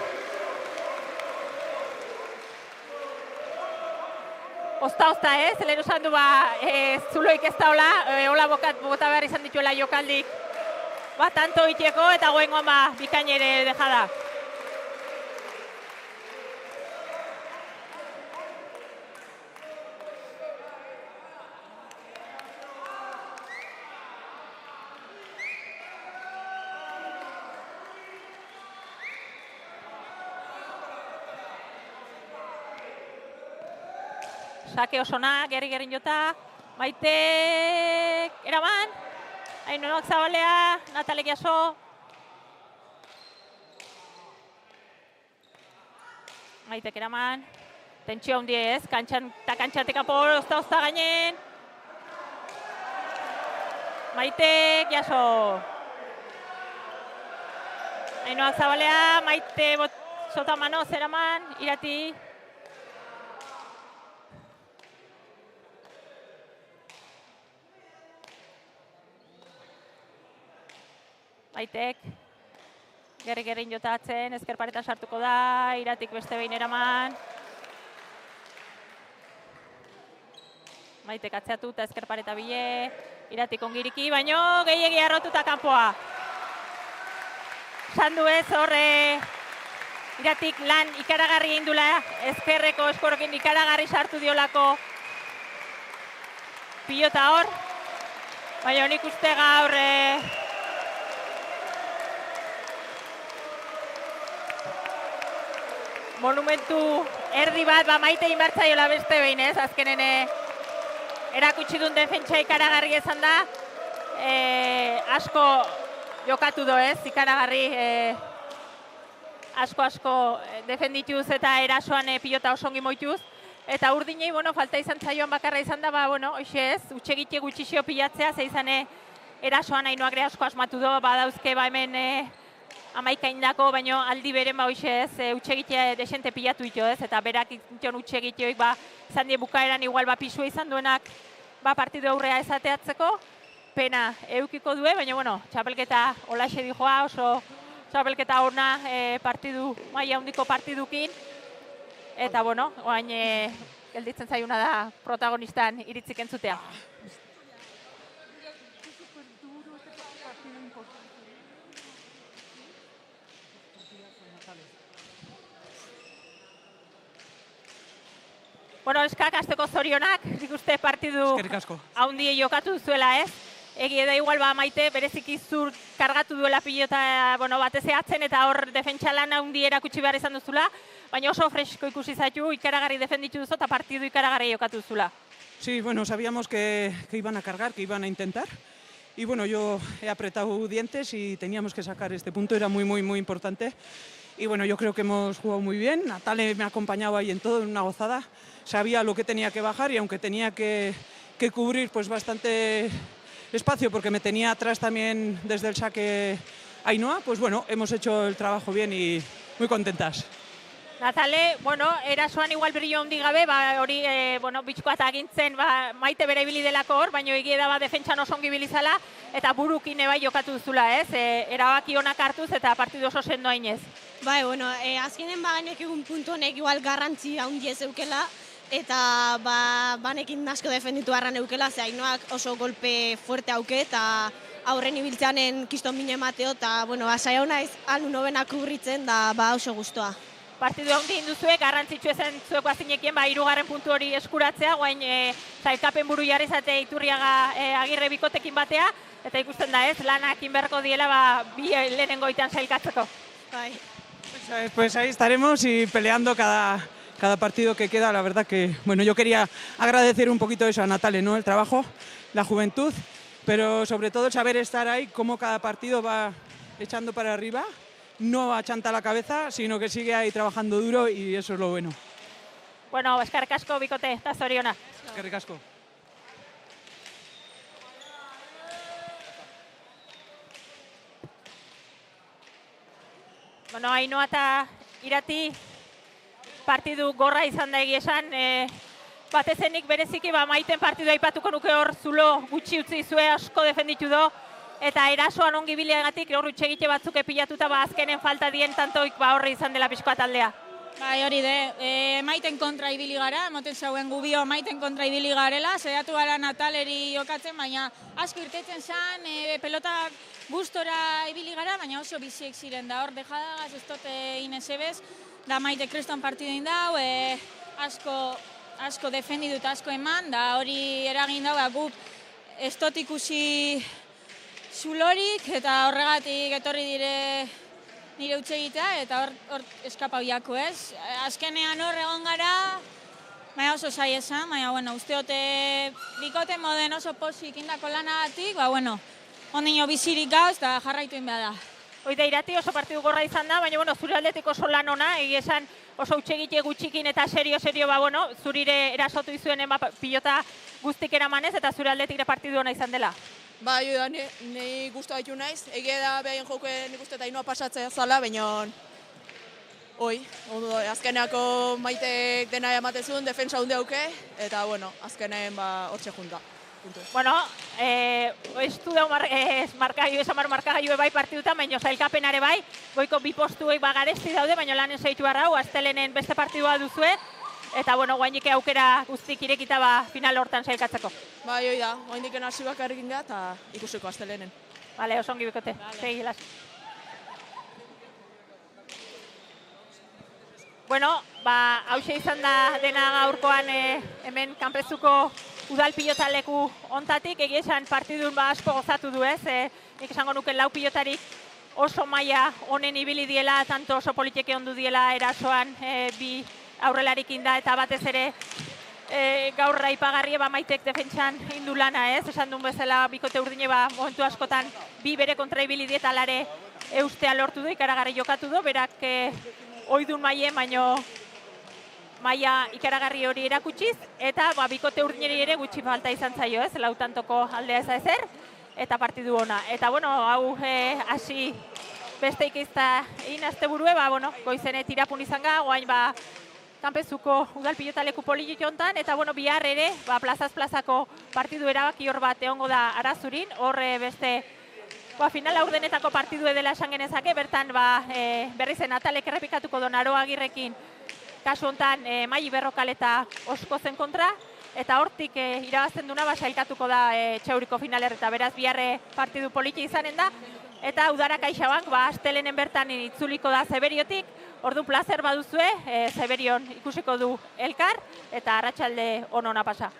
Osta ez, lehen osan du zuloik ez da hola bota behar izan dituela jokaldik. Tanto itieko eta goengoan bikain ere dejada. Sake osona, gerri-gerrin jota, Maitek eraman, Ainoak Zabalea, Natalek jaso. Maitek eraman, tentsio handi ez, kantxatek apor, osta gainen. Maitek jaso. Ainoak Zabalea, Maite sotamanoz eraman, Irati. Maitek, gerri-gerrin jotatzen, ezker paretan sartuko da, Iratik beste behin eraman. Maitek atzeatu eta ezker pareta bile. Iratik ongiriki, baino gehiegi arrotuta kanpoa. Sandu ez horre Iratik lan ikaragarri indula, ezkerreko eskorokin ikaragarri sartu diolako pilota hor. Baina nik uste gaur monumentu erdi bat maite inbartzaiola beste behin ez, azkenen erakutsi duen defentsa ikaragarri izan da, asko jokatu do ez, ikaragarri asko defendituz eta erasoan pilota osongi moituz. Eta urdinei, falta izan zaioan bakarra izan da, hoxe ez, utxegite gutxixio pilatzea, ze izan erasoan Ainoak ere asko asmatu do, badauzke hemen amaika indako, baina aldi beren hoxe ez, utxegitea desente pilatu ito ez, eta berak intion utxegiteoik izan die bukaeran igual pisua izan duenak partidu aurrea ezateatzeko, pena eukiko due, baina txapelketa holaxe dijoa, oso txapelketa horna partidu, maila handiko partidukin, eta oain gelditzen zaiuna da protagonistan iritzik entzutea. Eskak azteko zorionak, ikuste partidu haundie jokatu duzuela ez. Egi da igual maite, bereziki zur kargatu duela pilota batez eatzen eta hor defentsa lan haundi erakutsi behar izan duzula, baina oso fresko ikusi zaitu, ikaragarri defenditu duzu eta partidu ikaragarri jokatu duzula. Sí, sabíamos que iban a cargar, que iban a intentar. Y yo he apretado dientes y teníamos que sacar este punto, era muy importante. Y yo creo que hemos jugado muy bien. Natale me ha acompañado ahí en todo, en una gozada. Sabía lo que tenía que bajar y aunque tenía que cubrir bastante espacio porque me tenía atrás también desde el saque Ainhoa, hemos hecho el trabajo bien y muy contentas. Natale, erasoan igual brillo handi gabe, hori, bitxkoa eta agintzen maite bere ibili delako hor, baina egia da defentsan oso ongi bilizala eta burukin bai jokatu duzula, ez? Erabaki onak hartuz eta partidu oso sendoa inez. Azkenen gainek egun puntu honek igual garrantzi handi ez eukela, eta banekin asko defenditu harran eukela, ze Ainoak oso golpe fuerte hauke, eta aurren ibiltzeanen kiston bine mateo, eta saia hona ez alun nobenak kubritzen, da oso guztua. Partidu handi induzue, garrantzitsu ezen zueko azinekien, hirugarren puntu hori eskuratzea, guain zailkapen buru jarri zate Iturriaga Agirre bikotekin batea, eta ikusten da ez, lanak inberko diela bi lehenengo itan zailkatzeko. Pues ahí estaremos y peleando cada partido que queda. La verdad que, yo quería agradecer un poquito eso a Natale, ¿no? El trabajo, la juventud, pero sobre todo el saber estar ahí, cómo cada partido va echando para arriba, no achanta la cabeza, sino que sigue ahí trabajando duro y eso es lo bueno. Eskerrik asko bikote, eta zoriona. Eskerrik asko. Ainoa eta Irati partidu gorra izan da egia esan, batezenik bereziki maiten partidu aipatuko nuke hor zulo gutxi utzi zue asko defenditu do, eta erasoan ongi bileagatik hor utxegite batzuk epilatuta azkenen falta dien tantoik horri izan dela pixkoa taldea. Hori de, maiten kontra ibili gara, moten zauen gubio maiten kontra ibili garela, saiatu gara Nataleri jokatzen, baina asko irtetzen zan, pelotak gustora ibili gara, baina oso biziek ziren da, hor dejadagaz ez tote inezebez, da maite kriston partiduin dau, asko defendidu eta asko eman, da hori eragin dau, guk ez tot ikusi zulorik, eta horregatik etorri dire nire utxegitea, eta hor eskapau jako ez. Azkenean hor egon gara, baina oso zai esan, baina usteote bikote moden oso posik indako lanagatik, ondino bizirik gauz eta jarraitu inbea da. Oida Irati oso partidu gorra izan da, baina zure aldetik oso lan ona, egia esan oso utxegite gutxikin eta serio, zurire erasotu izuenen pilota guztik eramanez, eta zure aldetik ere partidu ona izan dela. Ni guztu haitu naiz, egia da behaien joke nik uste eta Ainoa pasatzea zala, baina azkeneako Maitek dena ematezun, defensa hunde hauke, eta azkenen hortxe junta. Ez du da markagailu bai partidutan, baina zailkapenare bai, goiko bi postuek garesti daude, baina lanen zeitu harrau, aztelenen beste partidua duzue, eta bueno, guainik aukera guztik irekita final hortan sailkatzeko. Bai, hoi da, oraindik hasi bakarrekin da eta ikusiko astelenen. Vale, oso ongi bikote. Segi las. Bueno, hauxe izan da dena gaurkoan hemen kanpezuko udal pilotaleku ontatik, egia esan partidun asko gozatu du ez, nik esango nuke 4 pilotarik oso maila honen ibili diela, tanto oso politike ondu diela erasoan bi aurrelarikin da, eta batez ere gaur aipagarri Maitek defentsan indu lana ez, esan duen bezala bikote urdine momentu askotan bi bere kontra ibili dieta alare eustea lortu du, ikaragarri jokatu du, berak oidun maien, baino maila ikaragarri hori erakutsiz, eta bikote urdineri ere gutxi falta izan zaio ez, lautantoko aldea ez ezer, eta partidu ona. Eta bueno, hau hasi beste ikizta egin azte burue, goizene tirapun izan ga, guain kanpezuko udal pilotaleku politik hontan, eta bueno, bihar ere, plazaz plazako partidu erabaki hor bat egongo da Arazurin, hor beste final aurdenetako partidu edela esan genezake, bertan berriz Natalek errepikatuko do Naroa Agirrekin, kasu hontan Mai Berrokal eta Oskozen kontra, eta hortik irabazten duna sailkatuko da Txauriko finaler, eta beraz biharre partidu politi izanen da, eta Udara CaixaBank astelenen bertan itzuliko da Zeberiotik, ordu plazer baduzue, Zeberion ikusiko du elkar, eta arratsalde on ona pasa.